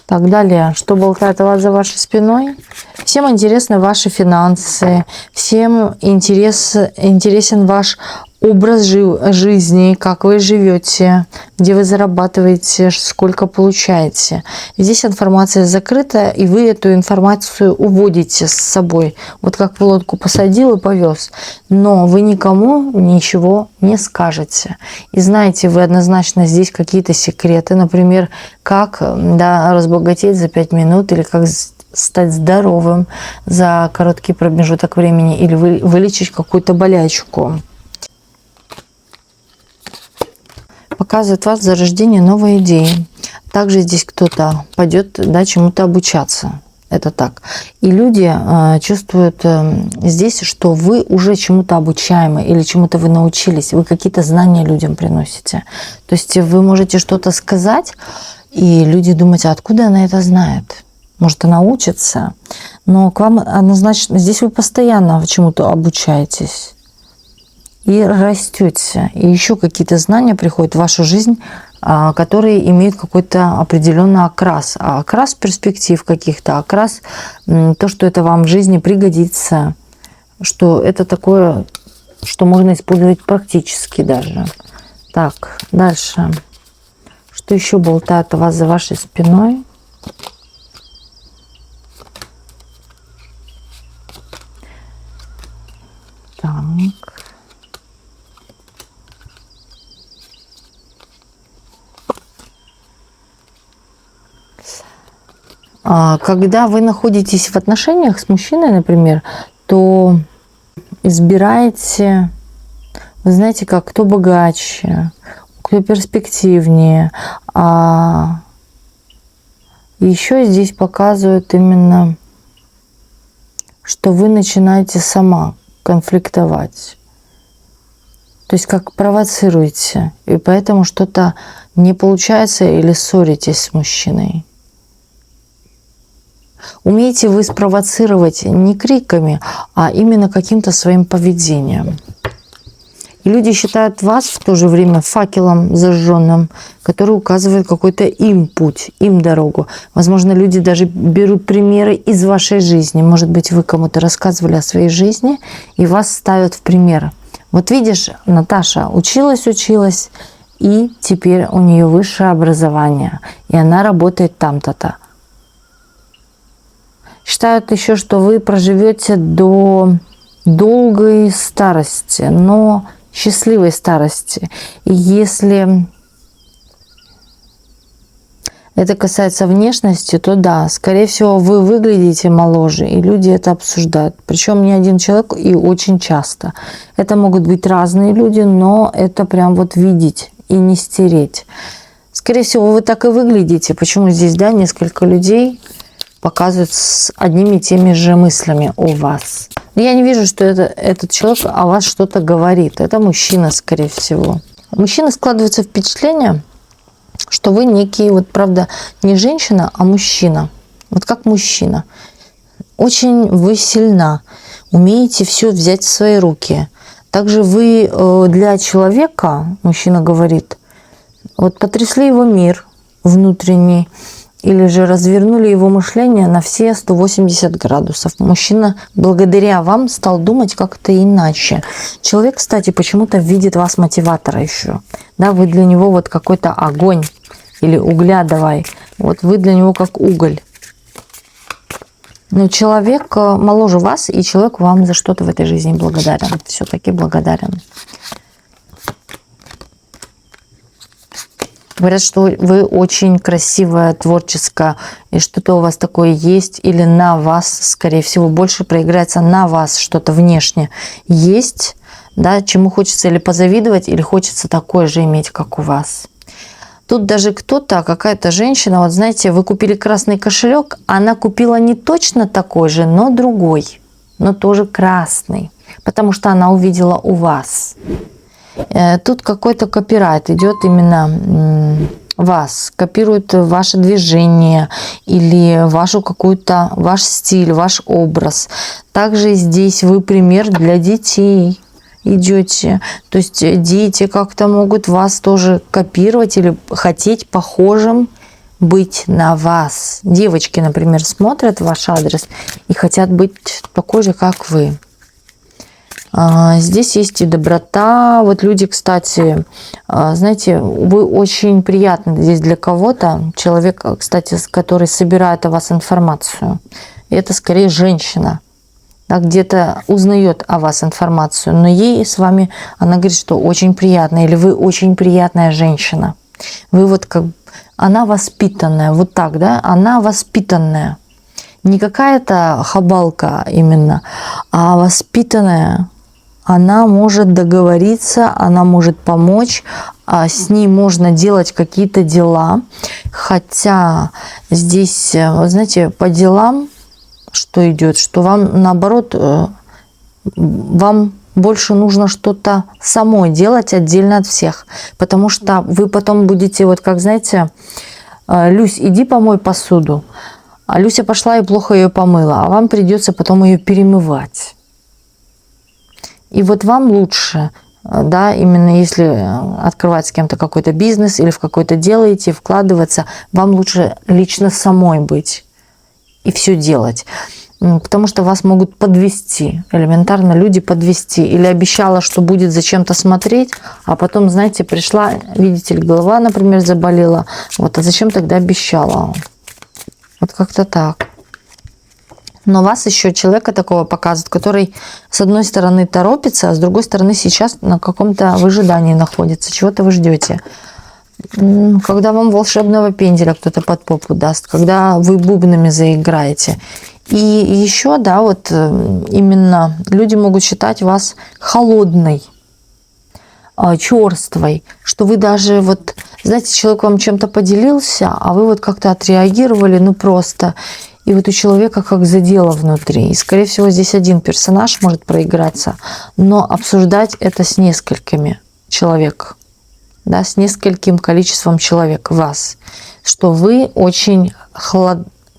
Так, далее. Что болтает у вас за вашей спиной? Всем интересны ваши финансы. Всем интересен ваш образ жизни, как вы живете, где вы зарабатываете, сколько получаете. Здесь информация закрыта, и вы эту информацию уводите с собой. Вот как в лодку посадил и повез. Но вы никому ничего не скажете. И знаете вы однозначно здесь какие-то секреты. Например, как разбогатеть за 5 минут или как стать здоровым за короткий промежуток времени или вылечить какую-то болячку. Показывает вас зарождение новой идеи. Также здесь кто-то пойдет чему-то обучаться. Это так. И люди чувствуют здесь, что вы уже чему-то обучаемы или чему-то вы научились. Вы какие-то знания людям приносите. То есть вы можете что-то сказать, и люди думают, а откуда она это знает? Может, она учится? Но к вам однозначно... Здесь вы постоянно чему-то обучаетесь. И растете. И еще какие-то знания приходят в вашу жизнь, которые имеют какой-то определенный окрас. А окрас перспектив каких-то, окрас то, что это вам в жизни пригодится, что это такое, что можно использовать практически даже. Так, дальше. Что еще болтает у вас за вашей спиной? Так. Когда вы находитесь в отношениях с мужчиной, например, то избираете, вы знаете, как кто богаче, кто перспективнее. А еще здесь показывают именно, что вы начинаете сама конфликтовать. То есть как провоцируете, и поэтому что-то не получается или ссоритесь с мужчиной. Умеете вы спровоцировать не криками, а именно каким-то своим поведением. И люди считают вас в то же время факелом зажженным, который указывает какой-то им путь, им дорогу. Возможно, люди даже берут примеры из вашей жизни. Может быть, вы кому-то рассказывали о своей жизни, и вас ставят в пример. Вот видишь, Наташа училась, и теперь у нее высшее образование, и она работает там-то-то. Считают еще, что вы проживете до долгой старости, но счастливой старости. И если это касается внешности, то да, скорее всего, вы выглядите моложе, и люди это обсуждают. Причем не один человек и очень часто. Это могут быть разные люди, но это прям вот видеть и не стереть. Скорее всего, вы так и выглядите. Почему здесь, несколько людей показывают с одними и теми же мыслями о вас. Я не вижу, что этот человек о вас что-то говорит. Это мужчина, скорее всего. У мужчины складывается впечатление, что вы некий, правда, не женщина, а мужчина. Вот как мужчина. Очень вы сильна. Умеете все взять в свои руки. Также вы для человека, мужчина говорит, потрясли его мир внутренний, или же развернули его мышление на все 180 градусов. Мужчина благодаря вам стал думать как-то иначе. Человек, кстати, почему-то видит вас мотиватора еще. Вы для него какой-то огонь или угля давай. Вы для него как уголь. Но человек моложе вас, и человек вам за что-то в этой жизни благодарен. Все-таки благодарен. Говорят, что вы очень красивая, творческая, и что-то у вас такое есть, или на вас, скорее всего, больше проиграется на вас что-то внешне есть, чему хочется или позавидовать, или хочется такое же иметь, как у вас. Тут даже кто-то, какая-то женщина, знаете, вы купили красный кошелек, она купила не точно такой же, но другой, но тоже красный, потому что она увидела у вас. Тут какой-то копирайт идет именно вас, копирует ваше движение или вашу какую-то, ваш стиль, ваш образ. Также здесь вы пример для детей идете. То есть дети как-то могут вас тоже копировать или хотеть похожим быть на вас. Девочки, например, смотрят ваш адрес и хотят быть такой же, как вы. Здесь есть и доброта. Вот люди, кстати, знаете, вы очень приятны здесь для кого-то. Человек, кстати, который собирает о вас информацию. И это скорее женщина. Да, где-то узнает о вас информацию. Но ей с вами, она говорит, что очень приятно. Или вы очень приятная женщина. Вы вот как... Она воспитанная. Вот так, да? Она воспитанная. Не какая-то хабалка именно, а воспитанная. Она может договориться, она может помочь, с ней можно делать какие-то дела. Хотя здесь, вы знаете, по делам, что идет, что вам наоборот, вам больше нужно что-то самой делать отдельно от всех. Потому что вы потом будете, вот как, знаете, Люсь, иди помой посуду. А Люся пошла и плохо ее помыла, а вам придется потом ее перемывать. И вот вам лучше, да, именно если открывать с кем-то какой-то бизнес или в какое-то дело идти, вкладываться, вам лучше лично самой быть и все делать. Потому что вас могут подвести, элементарно люди подвести. Или обещала, что будет за чем-то смотреть, а потом, знаете, пришла, видите ли, голова, например, заболела. Вот, а зачем тогда обещала? Вот как-то так. Но вас еще человека такого показывает, который с одной стороны торопится, а с другой стороны сейчас на каком-то выжидании находится. Чего-то вы ждете. Когда вам волшебного пенделя кто-то под попу даст, когда вы бубнами заиграете. И еще, да, вот именно люди могут считать вас холодной, черствой, что вы даже вот, знаете, человек вам чем-то поделился, а вы вот как-то отреагировали, ну просто... И вот у человека как задело внутри. И, скорее всего, здесь один персонаж может проиграться, но обсуждать это с несколькими человек, да, с нескольким количеством человек вас, что вы очень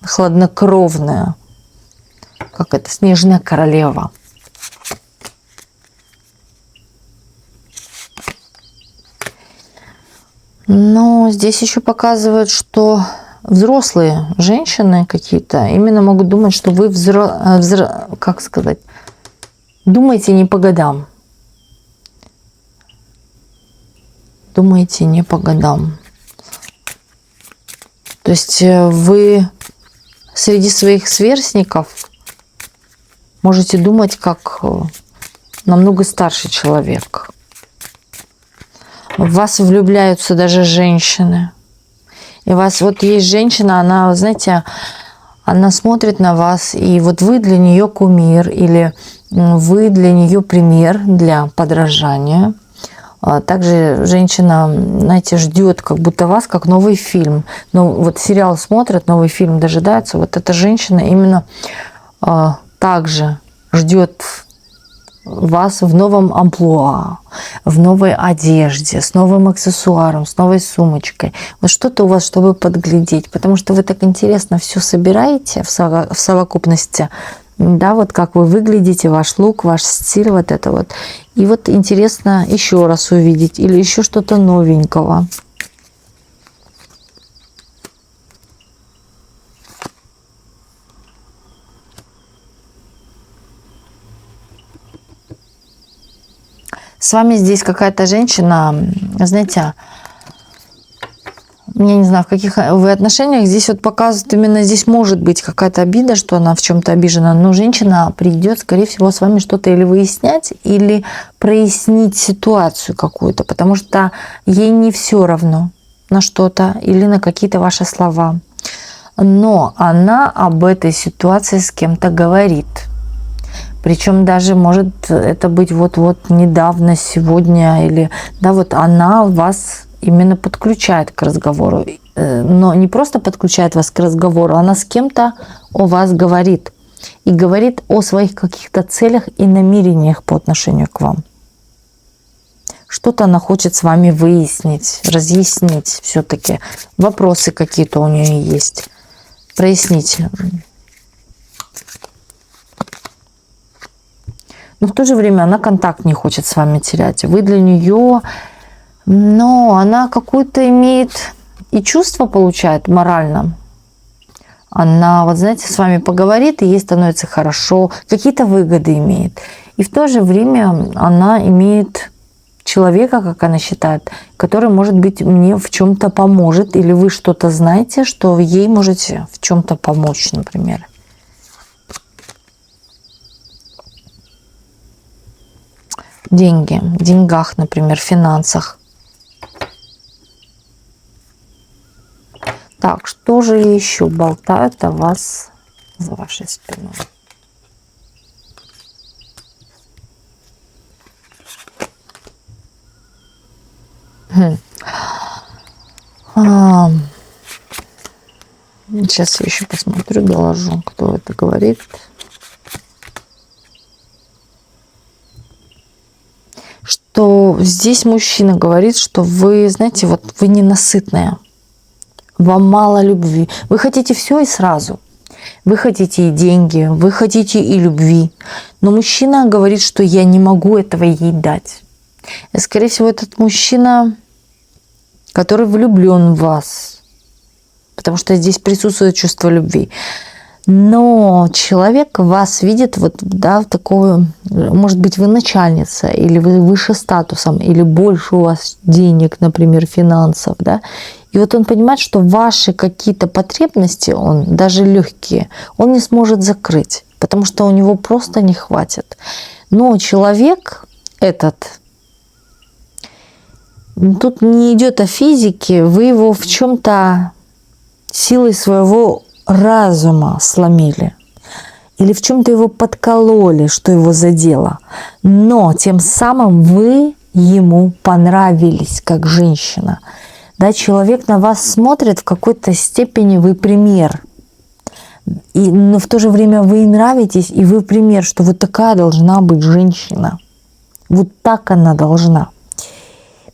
хладнокровная, как это, снежная королева. Но здесь еще показывают, что взрослые женщины какие-то именно могут думать, что вы как сказать, думаете не по годам. Думаете не по годам. То есть вы среди своих сверстников можете думать как намного старший человек. В вас влюбляются даже женщины. И у вас вот есть женщина, она, знаете, она смотрит на вас, и вот вы для нее кумир, или вы для нее пример для подражания. Также женщина, знаете, ждет как будто вас, как новый фильм. Ну, вот сериал смотрят, новый фильм дожидается. Вот эта женщина именно также ждет вас в новом амплуа, в новой одежде, с новым аксессуаром, с новой сумочкой. Вот что-то у вас, чтобы подглядеть, потому что вы так интересно все собираете в совокупности, да, вот как вы выглядите, ваш лук, ваш стиль, вот это вот. И вот интересно еще раз увидеть или еще что-то новенького. С вами здесь какая-то женщина, знаете, я не знаю, в каких вы отношениях, здесь вот показывают, именно здесь может быть какая-то обида, что она в чем-то обижена, но женщина придет, скорее всего, с вами что-то или выяснять, или прояснить ситуацию какую-то, потому что ей не все равно на что-то или на какие-то ваши слова. Но она об этой ситуации с кем-то говорит. Причем даже может это быть вот-вот недавно, сегодня, или да, вот она вас именно подключает к разговору. Но не просто подключает вас к разговору, она с кем-то о вас говорит. И говорит о своих каких-то целях и намерениях по отношению к вам. Что-то она хочет с вами выяснить, разъяснить все-таки. Вопросы какие-то у нее есть. Прояснить. Но в то же время она контакт не хочет с вами терять. Вы для нее, но она какую-то имеет и чувство получает морально. Она, вот знаете, с вами поговорит, и ей становится хорошо, какие-то выгоды имеет. И в то же время она имеет человека, как она считает, который, может быть, мне в чем-то поможет, или вы что-то знаете, что ей можете в чем-то помочь, например. Деньги, в деньгах, например, в финансах. Так, что же еще болтают о вас за вашей спиной? Сейчас я еще посмотрю, доложу, кто это говорит. Что здесь мужчина говорит, что вы, знаете, вот вы ненасытная. Вам мало любви. Вы хотите все и сразу. Вы хотите и деньги, вы хотите и любви. Но мужчина говорит, что я не могу этого ей дать. И, скорее всего, этот мужчина, который влюблен в вас. Потому что здесь присутствует чувство любви. Но человек вас видит вот, да, в такую, может быть, вы начальница, или вы выше статусом, или больше у вас денег, например, финансов, да. И вот он понимает, что ваши какие-то потребности, он даже легкие, он не сможет закрыть, потому что у него просто не хватит. Но человек этот, тут не идет о физике, вы его в чем-то силой своего разума сломили. Или в чем-то его подкололи, что его задело. Но тем самым вы ему понравились как женщина. Да, человек на вас смотрит, в какой-то степени вы пример. Но в то же время вы и нравитесь, и вы пример, что вот такая должна быть женщина. Вот так она должна.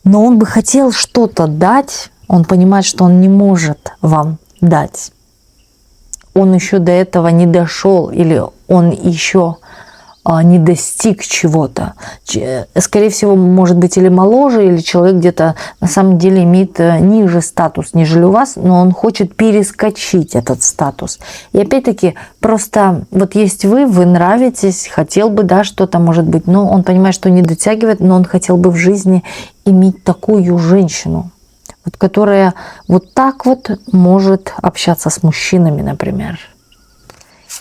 Но он бы хотел что-то дать, он понимает, что он не может вам дать. Он еще до этого не дошел, или он еще не достиг чего-то. Скорее всего, может быть, или моложе, или человек где-то на самом деле имеет ниже статус, нежели у вас, но он хочет перескочить этот статус. И опять-таки, просто вот есть вы нравитесь, хотел бы, да, что-то может быть, но он понимает, что не дотягивает, но он хотел бы в жизни иметь такую женщину, вот, которая вот так вот может общаться с мужчинами, например.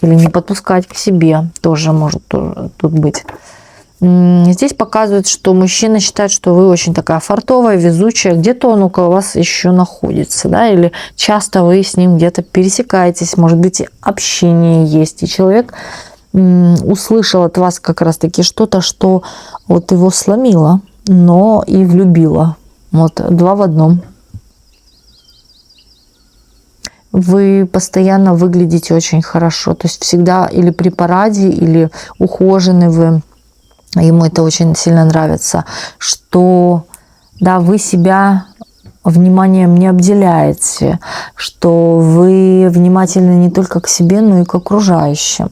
Или не подпускать к себе, тоже может тут быть. Здесь показывает, что мужчина считает, что вы очень такая фартовая, везучая. Где-то он около вас еще находится, да, или часто вы с ним где-то пересекаетесь, может быть, общение есть. И человек услышал от вас как раз-таки что-то, что вот его сломило, но и влюбило. Вот два в одном. Вы постоянно выглядите очень хорошо. То есть всегда или при параде, или ухожены вы. Ему это очень сильно нравится. Что да, вы себя вниманием не обделяете. Что вы внимательны не только к себе, но и к окружающим.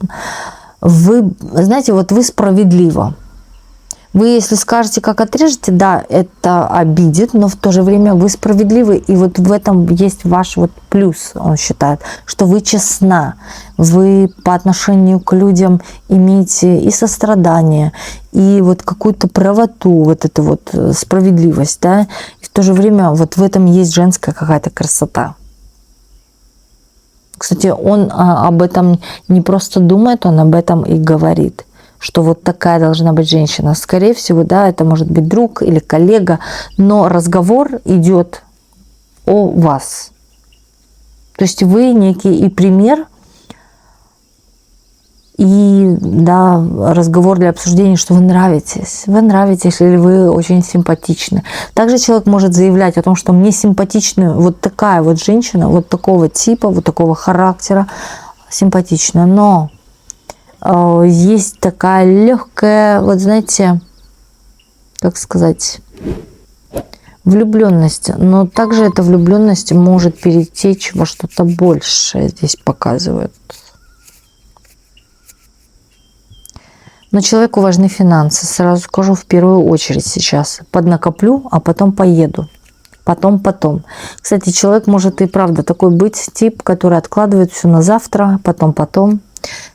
Вы, знаете, вот вы справедливы. Вы, если скажете, как отрежете, да, это обидит, но в то же время вы справедливы. И вот в этом есть ваш вот плюс, он считает, что вы честна. Вы по отношению к людям имеете и сострадание, и вот какую-то правоту, вот эту вот справедливость, да. И в то же время вот в этом есть женская какая-то красота. Кстати, он об этом не просто думает, он об этом и говорит, что вот такая должна быть женщина. Скорее всего, да, это может быть друг или коллега, но разговор идет о вас. То есть вы некий и пример, и да, разговор для обсуждения, что вы нравитесь или вы очень симпатичны. Также человек может заявлять о том, что мне симпатична вот такая вот женщина, вот такого типа, вот такого характера, симпатична, но есть такая легкая, вот знаете, как сказать, Влюбленность. Но также эта влюбленность может перетечь во что-то большее, здесь показывают. Но человеку важны финансы. Сразу скажу в первую очередь сейчас. Поднакоплю, а потом поеду. Потом. Кстати, человек может и правда такой быть, тип, который откладывает все на завтра, потом.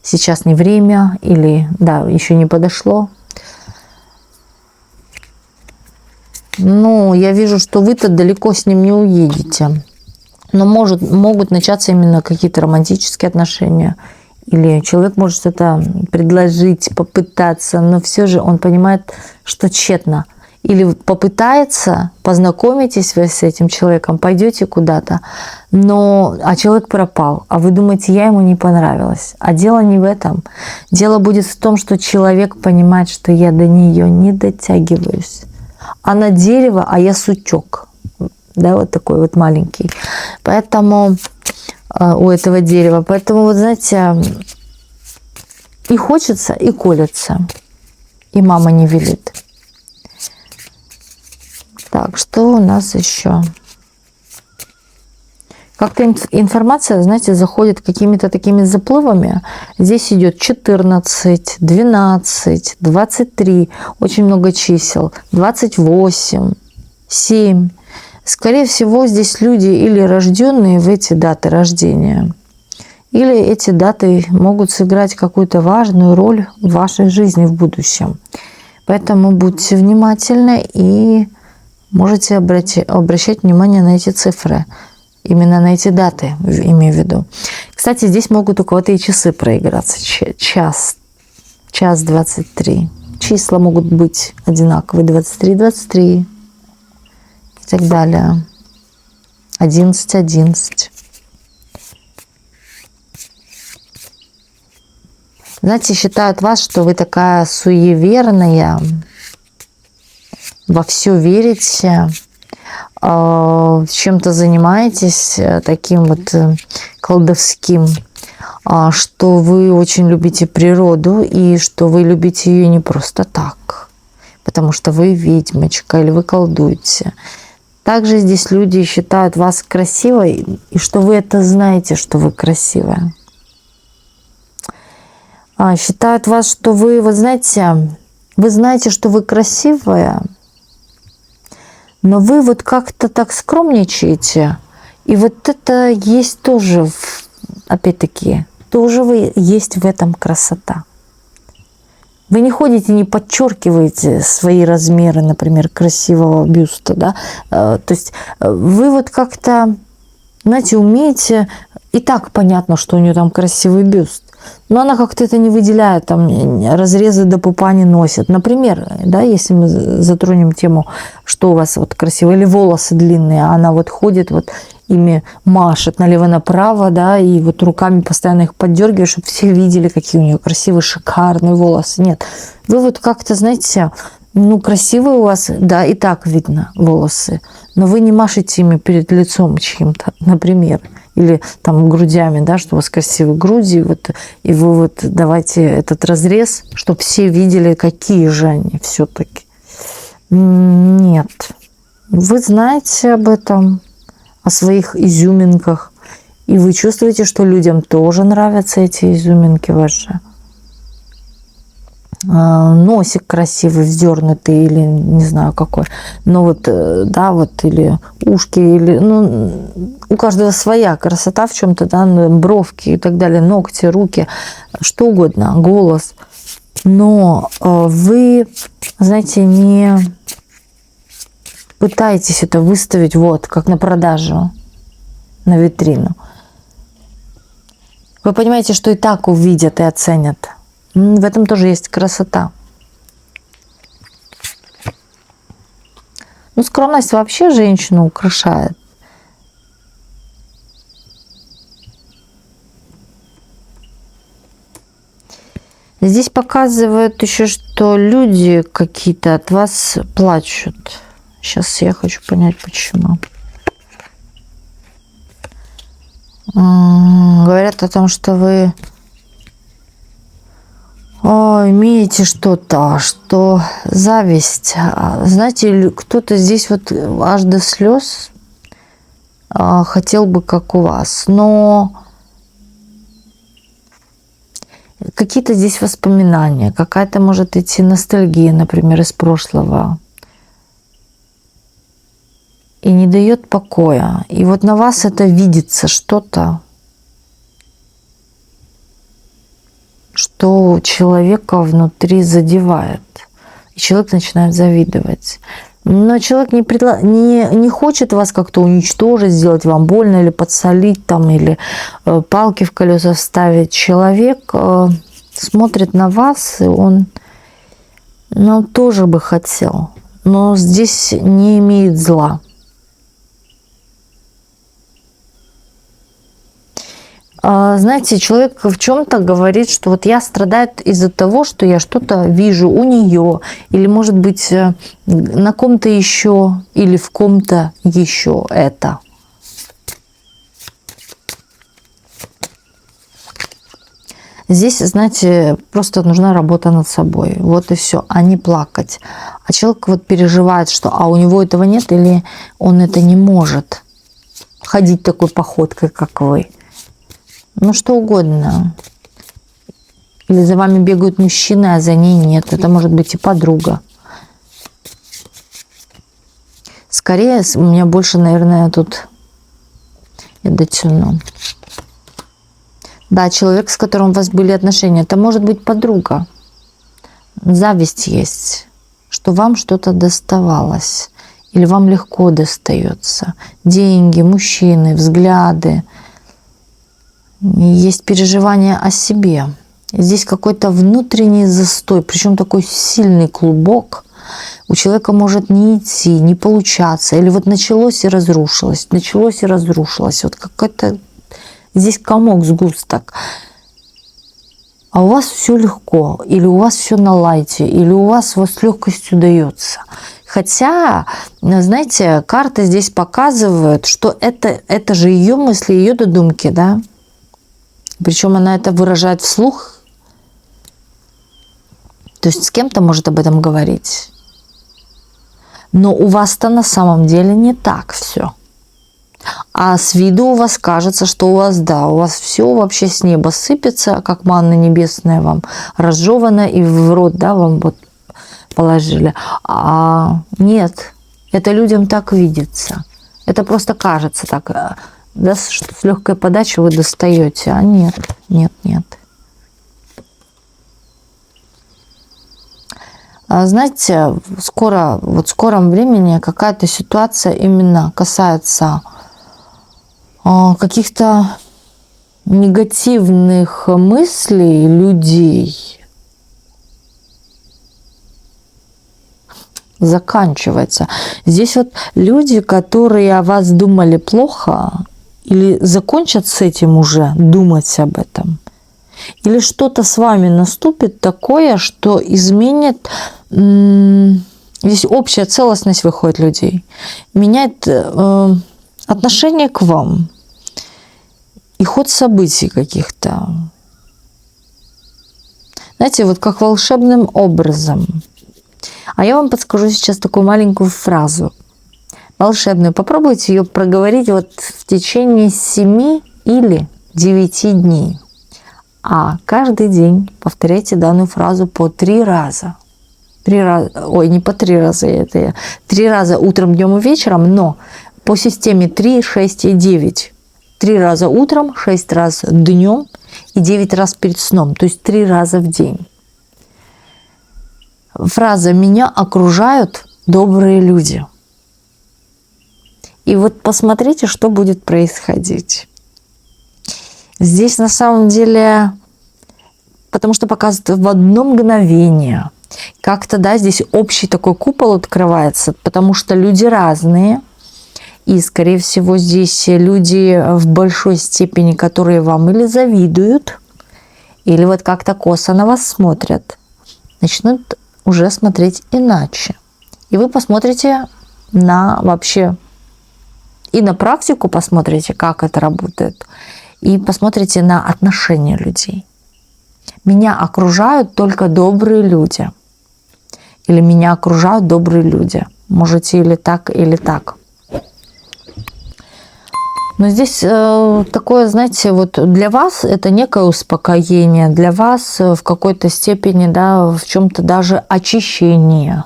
Сейчас не время или, да, еще не подошло. Ну, я вижу, что вы-то далеко с ним не уедете. Но могут начаться именно какие-то романтические отношения. Или человек может что-то предложить, попытаться, но все же он понимает, что тщетно. Или попытается, познакомитесь вы с этим человеком, пойдете куда-то, а человек пропал, а вы думаете, я ему не понравилась. А дело не в этом. Дело будет в том, что человек понимает, что я до нее не дотягиваюсь. Она дерево, а я сучок. Да, вот такой вот маленький. Поэтому у этого дерева. Поэтому, вот знаете, и хочется, и колется. И мама не велит. Так, что у нас еще? Как-то информация, знаете, заходит какими-то такими заплывами. Здесь идет 14, 12, 23, очень много чисел, 28, 7. Скорее всего, здесь люди или рожденные в эти даты рождения, или эти даты могут сыграть какую-то важную роль в вашей жизни в будущем. Поэтому будьте внимательны и можете обращать внимание на эти цифры, именно на эти даты, имею в виду. Кстати, здесь могут у кого-то и часы проиграться. Час 23. Числа могут быть одинаковые. 23, 23 и так далее. 11, 11. Знаете, считают вас, что вы такая суеверная, во все верите, чем-то занимаетесь таким вот колдовским, что вы очень любите природу и что вы любите ее не просто так, потому что вы ведьмочка или вы колдуете. Также здесь люди считают вас красивой и что вы это знаете, что вы красивая. Считают вас, что вы знаете, что вы красивая, но вы вот как-то так скромничаете. И вот это есть тоже, опять-таки, тоже есть в этом красота. Вы не ходите, не подчеркиваете свои размеры, например, красивого бюста, да. То есть вы вот как-то, знаете, умеете, и так понятно, что у нее там красивый бюст. Но она как-то это не выделяет, там разрезы до пупа не носит. Например, да, если мы затронем тему, что у вас вот красиво, или волосы длинные, она вот ходит, вот ими машет налево-направо, да, и вот руками постоянно их поддергивает, чтобы все видели, какие у нее красивые, шикарные волосы. Нет, вы вот как-то, знаете, красивые у вас, да, и так видно волосы, но вы не машете ими перед лицом чьим-то, например. Или там грудями, да, что у вас красивые груди, вот, и вы вот давайте этот разрез, чтобы все видели, какие же они все-таки. Нет. Вы знаете об этом, о своих изюминках, и вы чувствуете, что людям тоже нравятся эти изюминки ваши. Носик красивый, вздернутый или не знаю какой. Но вот, да, вот, или ушки, или, у каждого своя красота в чем-то, да, бровки и так далее, ногти, руки, что угодно, голос. Но вы, знаете, не пытаетесь это выставить вот, как на продажу, на витрину. Вы понимаете, что и так увидят и оценят. В этом тоже есть красота. Скромность вообще женщину украшает. Здесь показывают еще, что люди какие-то от вас плачут. Сейчас я хочу понять, почему. Говорят о том, что вы имеете что-то, что зависть. Знаете, кто-то здесь вот аж до слез хотел бы, как у вас, но какие-то здесь воспоминания, какая-то может идти ностальгия, например, из прошлого, и не дает покоя. И вот на вас это видится что-то, что человека внутри задевает. И человек начинает завидовать. Но человек не хочет вас как-то уничтожить, сделать вам больно или подсолить, там, или палки в колеса вставить. Человек смотрит на вас, и он тоже бы хотел. Но здесь не имеет зла. Знаете, человек в чем-то говорит, что вот я страдаю из-за того, что я что-то вижу у нее, или, может быть, на ком-то еще, или в ком-то еще это. Здесь, знаете, просто нужна работа над собой. Вот и все, а не плакать. А человек вот переживает, что у него этого нет, или он это не может ходить такой походкой, как вы. Ну, что угодно. Или за вами бегают мужчины, а за ней нет. Это может быть и подруга. Скорее, у меня больше, наверное, тут я дотяну. Да, человек, с которым у вас были отношения, это может быть подруга. Зависть есть, что вам что-то доставалось. Или вам легко достается. Деньги, мужчины, взгляды. Есть переживание о себе. Здесь какой-то внутренний застой, причем такой сильный клубок. У человека может не идти, не получаться. Или вот началось и разрушилось, началось и разрушилось. Вот какой-то здесь комок, сгусток. А у вас все легко, или у вас все на лайте, или у вас вот с легкостью дается. Хотя, знаете, карты здесь показывают, что это же ее мысли, ее додумки, да? Причем она это выражает вслух. То есть с кем-то может об этом говорить. Но у вас-то на самом деле не так все. А с виду у вас кажется, что у вас все вообще с неба сыпется, как манна небесная вам разжевана и в рот, да, вам вот положили. А нет, это людям так видится. Это просто кажется так. Да, что с легкой подачей вы достаете, а нет. Знаете, в скором времени какая-то ситуация именно касается каких-то негативных мыслей людей, заканчивается. Здесь вот люди, которые о вас думали плохо, или закончат с этим уже думать об этом, или что-то с вами наступит такое, что изменит, здесь общая целостность выходит людей, меняет отношение к вам и ход событий каких-то. Знаете, вот как волшебным образом. А я вам подскажу сейчас такую маленькую фразу. Волшебную. Попробуйте ее проговорить вот в течение 7 или 9 дней. А каждый день повторяйте данную фразу по 3 раза. 3 раза, ой, не по 3 раза, это я. 3 раза утром, днем и вечером, но по системе 3, 6 и 9. 3 раза утром, 6 раз днем и 9 раз перед сном. То есть 3 раза в день. Фраза «Меня окружают добрые люди». И вот посмотрите, что будет происходить. Здесь на самом деле, потому что показывают в одно мгновение. Как-то, да, здесь общий такой купол открывается, потому что люди разные. И, скорее всего, здесь люди в большой степени, которые вам или завидуют, или вот как-то косо на вас смотрят, начнут уже смотреть иначе. И вы посмотрите на вообще... И на практику посмотрите, как это работает. И посмотрите на отношения людей. Меня окружают только добрые люди. Или меня окружают добрые люди. Можете или так, или так. Но здесь такое, знаете, вот для вас это некое успокоение, для вас в какой-то степени, да, в чем-то даже очищение.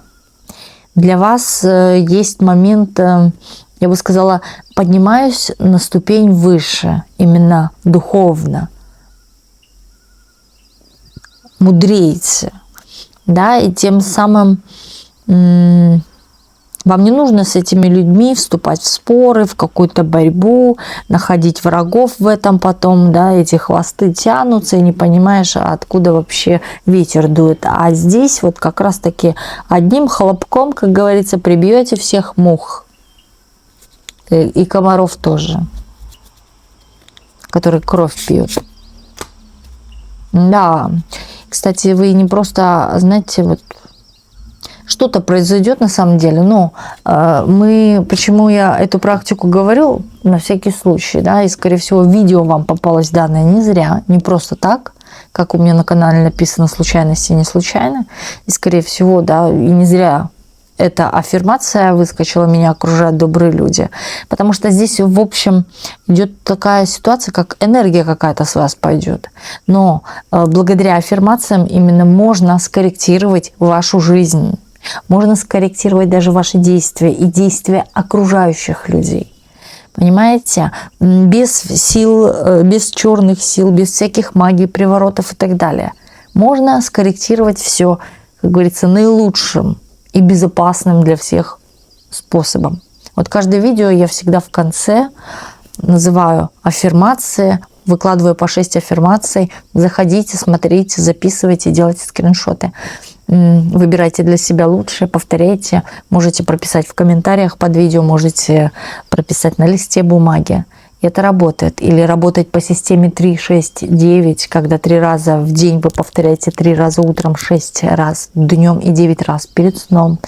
Для вас есть момент, я бы сказала, поднимаюсь на ступень выше, именно духовно. Мудреете, да, и тем самым вам не нужно с этими людьми вступать в споры, в какую-то борьбу, находить врагов в этом потом, да, эти хвосты тянутся, и не понимаешь, откуда вообще ветер дует. А здесь вот как раз-таки одним хлопком, как говорится, прибьете всех мух. И комаров тоже, которые кровь пьют. Да, кстати, вы не просто, знаете, вот что-то произойдет на самом деле, но почему я эту практику говорю, на всякий случай, да, и, скорее всего, видео вам попалось данное не зря, не просто так, как у меня на канале написано «случайности не случайно», и, скорее всего, да, и не зря эта аффирмация выскочила, меня окружают добрые люди, потому что здесь, в общем, идет такая ситуация, как энергия какая-то с вас пойдет, но благодаря аффирмациям именно можно скорректировать вашу жизнь. Можно скорректировать даже ваши действия и действия окружающих людей. Понимаете? Без сил, без черных сил, без всяких магий, приворотов и так далее. Можно скорректировать все, как говорится, наилучшим и безопасным для всех способом. Вот каждое видео я всегда в конце называю аффирмации, выкладываю по 6 аффирмаций. Заходите, смотрите, записывайте, делайте скриншоты. Выбирайте для себя лучшее, повторяйте. Можете прописать в комментариях под видео, можете прописать на листе бумаги. И это работает. Или работать по системе 3, 6, 9, когда 3 раза в день вы повторяете 3 раза утром, 6 раз днем и 9 раз перед сном.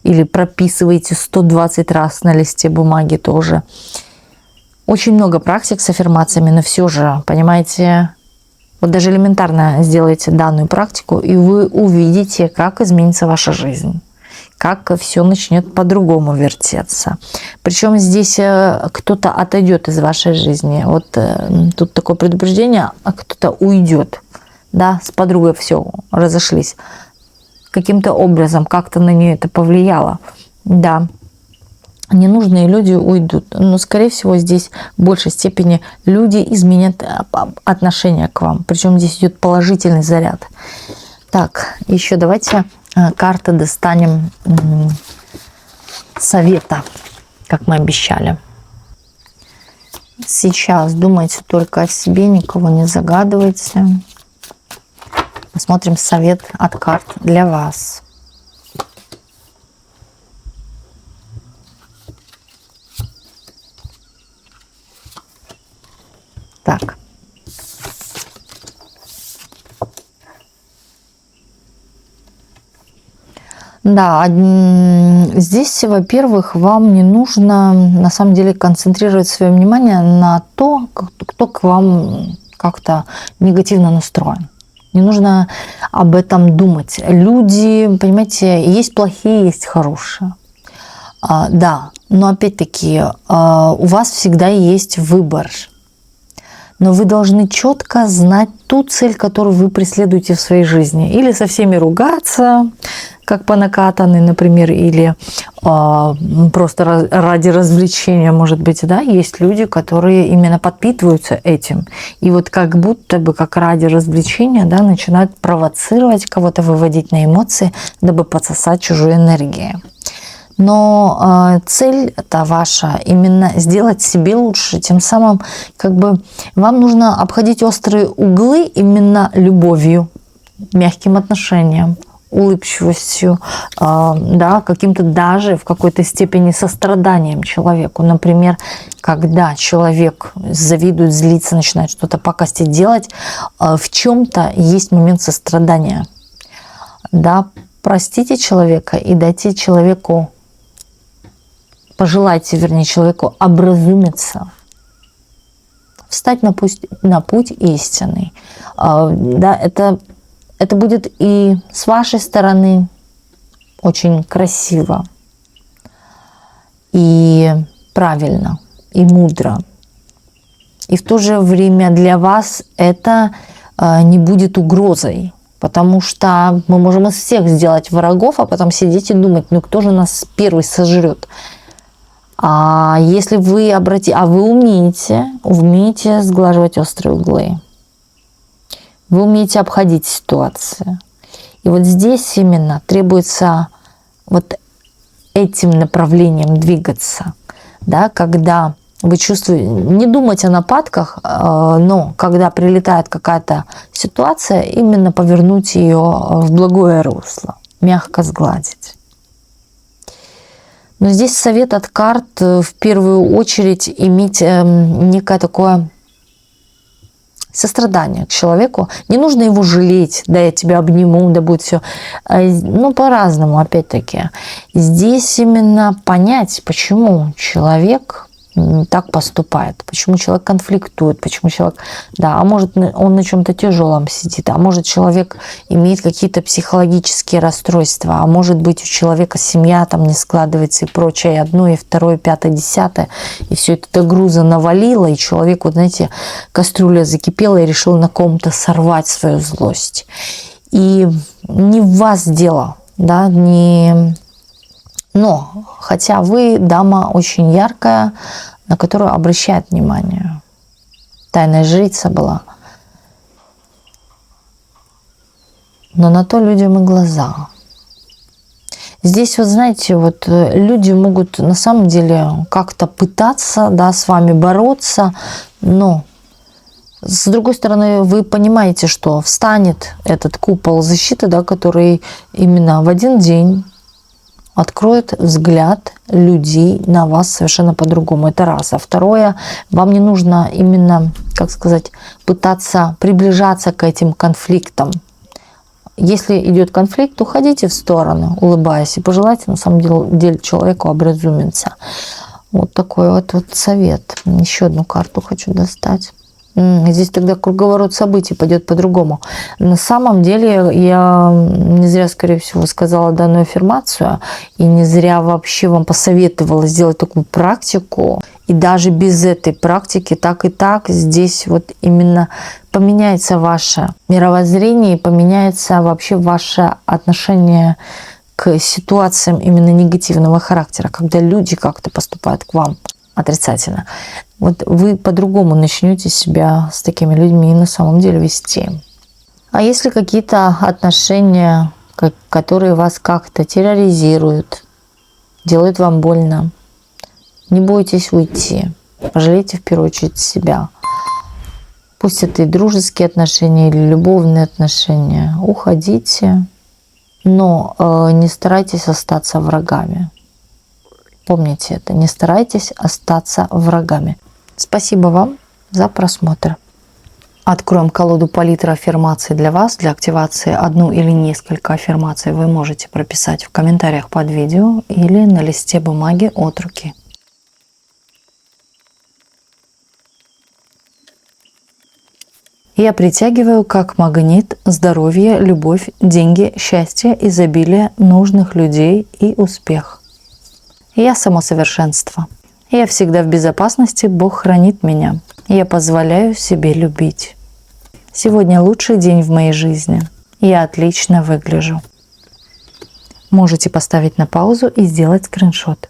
Или прописываете 120 раз на листе бумаги тоже. Очень много практик с аффирмациями, но все же, понимаете, вот даже элементарно сделайте данную практику, и вы увидите, как изменится ваша жизнь, как все начнет по-другому вертеться. Причем здесь кто-то отойдет из вашей жизни. Вот тут такое предупреждение, а кто-то уйдет. Да, с подругой все, разошлись. Каким-то образом, как-то на нее это повлияло. Да. Ненужные люди уйдут. Но, скорее всего, здесь в большей степени люди изменят отношение к вам. Причем здесь идет положительный заряд. Так, еще давайте карты достанем совета, как мы обещали. Сейчас думайте только о себе, никого не загадывайте. Посмотрим совет от карт для вас. Так. Да, здесь, во-первых, вам не нужно на самом деле концентрировать свое внимание на то, кто к вам как-то негативно настроен. Не нужно об этом думать. Люди, понимаете, есть плохие, есть хорошие. Да, но опять-таки у вас всегда есть выбор. Но вы должны четко знать ту цель, которую вы преследуете в своей жизни. Или со всеми ругаться, как по накатанной, например, или просто ради развлечения, может быть, да. Есть люди, которые именно подпитываются этим. И вот как будто бы, как ради развлечения, да, начинают провоцировать кого-то, выводить на эмоции, дабы подсосать чужую энергию. Но цель-то ваша именно сделать себе лучше, тем самым как бы вам нужно обходить острые углы именно любовью, мягким отношением, улыбчивостью, да, каким-то даже в какой-то степени состраданием человеку. Например, когда человек завидует, злится, начинает что-то пакостить делать, в чем-то есть момент сострадания. Да, простите человека и дайте человеку, пожелайте, вернее, человеку образумиться встать на путь истинный. Да, это будет и с вашей стороны очень красиво, и правильно, и мудро. И в то же время для вас это не будет угрозой, потому что мы можем из всех сделать врагов, а потом сидеть и думать, ну кто же нас первый сожрет. А если вы вы умеете сглаживать острые углы. Вы умеете обходить ситуации. И вот здесь именно требуется вот этим направлением двигаться. Да, когда вы чувствуете, не думать о нападках, но когда прилетает какая-то ситуация, именно повернуть ее в благое русло, мягко сгладить. Но здесь совет от карт в первую очередь иметь некое такое сострадание к человеку. Не нужно его жалеть, да я тебя обниму, да будет все. Ну, по-разному, опять-таки. Здесь именно понять, почему человек так поступает, почему человек конфликтует, почему человек, да, а может он на чем-то тяжелом сидит, а может человек имеет какие-то психологические расстройства, а может быть у человека семья там не складывается и прочее, и одно, и второе, и пятое, десятое, и все это до груза навалило, и человек, вот знаете, кастрюля закипела и решил на ком-то сорвать свою злость. И не в вас дело, да, не... Но, хотя вы дама очень яркая, на которую обращает внимание. Тайная жрица была. Но на то людям и глаза. Здесь, вот знаете, вот люди могут на самом деле как-то пытаться, да, с вами бороться, но с другой стороны, вы понимаете, что встанет этот купол защиты, да, который именно в один день откроет взгляд людей на вас совершенно по-другому. Это раз. А второе, вам не нужно именно, как сказать, пытаться приближаться к этим конфликтам. Если идет конфликт, уходите в сторону, улыбаясь, и пожелайте на самом деле человеку образумиться. Вот такой вот совет. Еще одну карту хочу достать. Здесь тогда круговорот событий пойдет по-другому. На самом деле я не зря, скорее всего, сказала данную аффирмацию, и не зря вообще вам посоветовала сделать такую практику. И даже без этой практики так и так здесь вот именно поменяется ваше мировоззрение, и поменяется вообще ваше отношение к ситуациям именно негативного характера, когда люди как-то поступают к вам отрицательно. Вот вы по-другому начнете себя с такими людьми на самом деле вести. А если какие-то отношения, которые вас как-то терроризируют, делают вам больно, не бойтесь уйти. Пожалейте в первую очередь себя. Пусть это и дружеские отношения, или любовные отношения. Уходите, но не старайтесь остаться врагами. Помните это, не старайтесь остаться врагами. Спасибо вам за просмотр. Откроем колоду палитра аффирмаций для вас. Для активации одну или несколько аффирмаций вы можете прописать в комментариях под видео или на листе бумаги от руки. Я притягиваю как магнит здоровье, любовь, деньги, счастье, изобилие, нужных людей и успех. Я само совершенство. Я всегда в безопасности, Бог хранит меня. Я позволяю себе любить. Сегодня лучший день в моей жизни. Я отлично выгляжу. Можете поставить на паузу и сделать скриншот.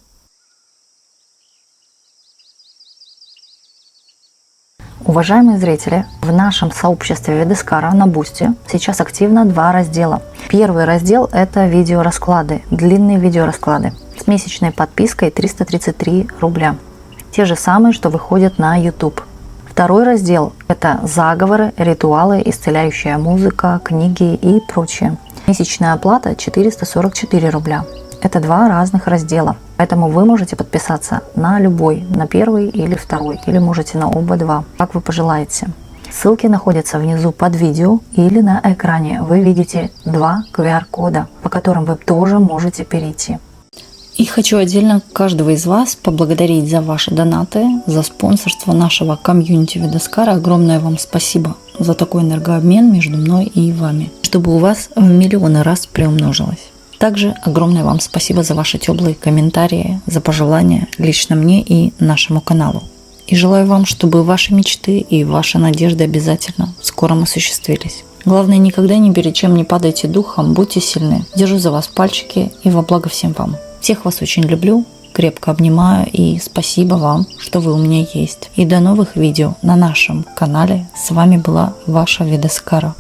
Уважаемые зрители, в нашем сообществе Ведескара на Бусти сейчас активно два раздела. Первый раздел – это видеорасклады, длинные видеорасклады с месячной подпиской 333 рубля. Те же самые, что выходят на YouTube. Второй раздел – это заговоры, ритуалы, исцеляющая музыка, книги и прочее. Месячная оплата 444 рубля. Это два разных раздела. Поэтому вы можете подписаться на любой, на первый или второй, или можете на оба два, как вы пожелаете. Ссылки находятся внизу под видео или на экране. Вы видите два QR-кода, по которым вы тоже можете перейти. И хочу отдельно каждого из вас поблагодарить за ваши донаты, за спонсорство нашего комьюнити Видоскара. Огромное вам спасибо за такой энергообмен между мной и вами, чтобы у вас в миллионы раз приумножилось. Также огромное вам спасибо за ваши теплые комментарии, за пожелания лично мне и нашему каналу. И желаю вам, чтобы ваши мечты и ваши надежды обязательно в скором осуществились. Главное, никогда ни перед чем не падайте духом, будьте сильны. Держу за вас пальчики и во благо всем вам. Всех вас очень люблю, крепко обнимаю и спасибо вам, что вы у меня есть. И до новых видео на нашем канале. С вами была ваша Видоскара.